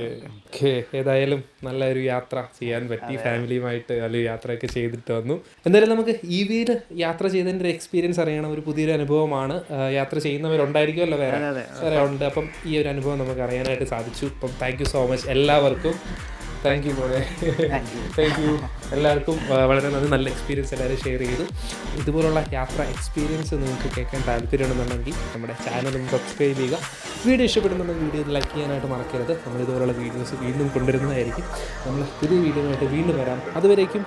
ഏതായാലും നല്ലൊരു യാത്ര ചെയ്യാൻ പറ്റി ഫാമിലിയുമായിട്ട്. നല്ലൊരു യാത്രയൊക്കെ ചെയ്തിട്ട് വന്നു. എന്തായാലും നമുക്ക് EV-യിൽ യാത്ര ചെയ്തതിൻ്റെ ഒരു എക്സ്പീരിയൻസ് അറിയണം. ഒരു പുതിയൊരു അനുഭവമാണ്. യാത്ര ചെയ്യുന്നവരുണ്ടായിരിക്കുമല്ലോ വേറെ ഉണ്ട്. അപ്പം ഈ ഒരു അനുഭവം നമുക്ക് അറിയാനായിട്ട് സാധിച്ചു. അപ്പം താങ്ക് യു സോ മച്ച് എല്ലാവർക്കും. താങ്ക് യു മോളെ. താങ്ക് യു എല്ലാവർക്കും. വളരെ നല്ല എക്സ്പീരിയൻസ് എല്ലാവരും ഷെയർ ചെയ്തു. ഇതുപോലുള്ള യാത്ര എക്സ്പീരിയൻസ് നിങ്ങൾക്ക് കേൾക്കാൻ താല്പര്യമുണ്ടെന്നുണ്ടെങ്കിൽ നമ്മുടെ ചാനലും സബ്സ്ക്രൈബ് ചെയ്യുക. വീഡിയോ ഇഷ്ടപ്പെടുന്നുണ്ടെങ്കിൽ വീഡിയോ ലൈക്ക് ചെയ്യാനായിട്ട് മറക്കരുത്. നമ്മൾ ഇതുപോലുള്ള വീഡിയോസ് വീണ്ടും കൊണ്ടുവരുന്നതായിരിക്കും. നമ്മൾ പുതിയ വീഡിയോ ആയിട്ട് വീണ്ടും വരാം. അതുവരേക്കും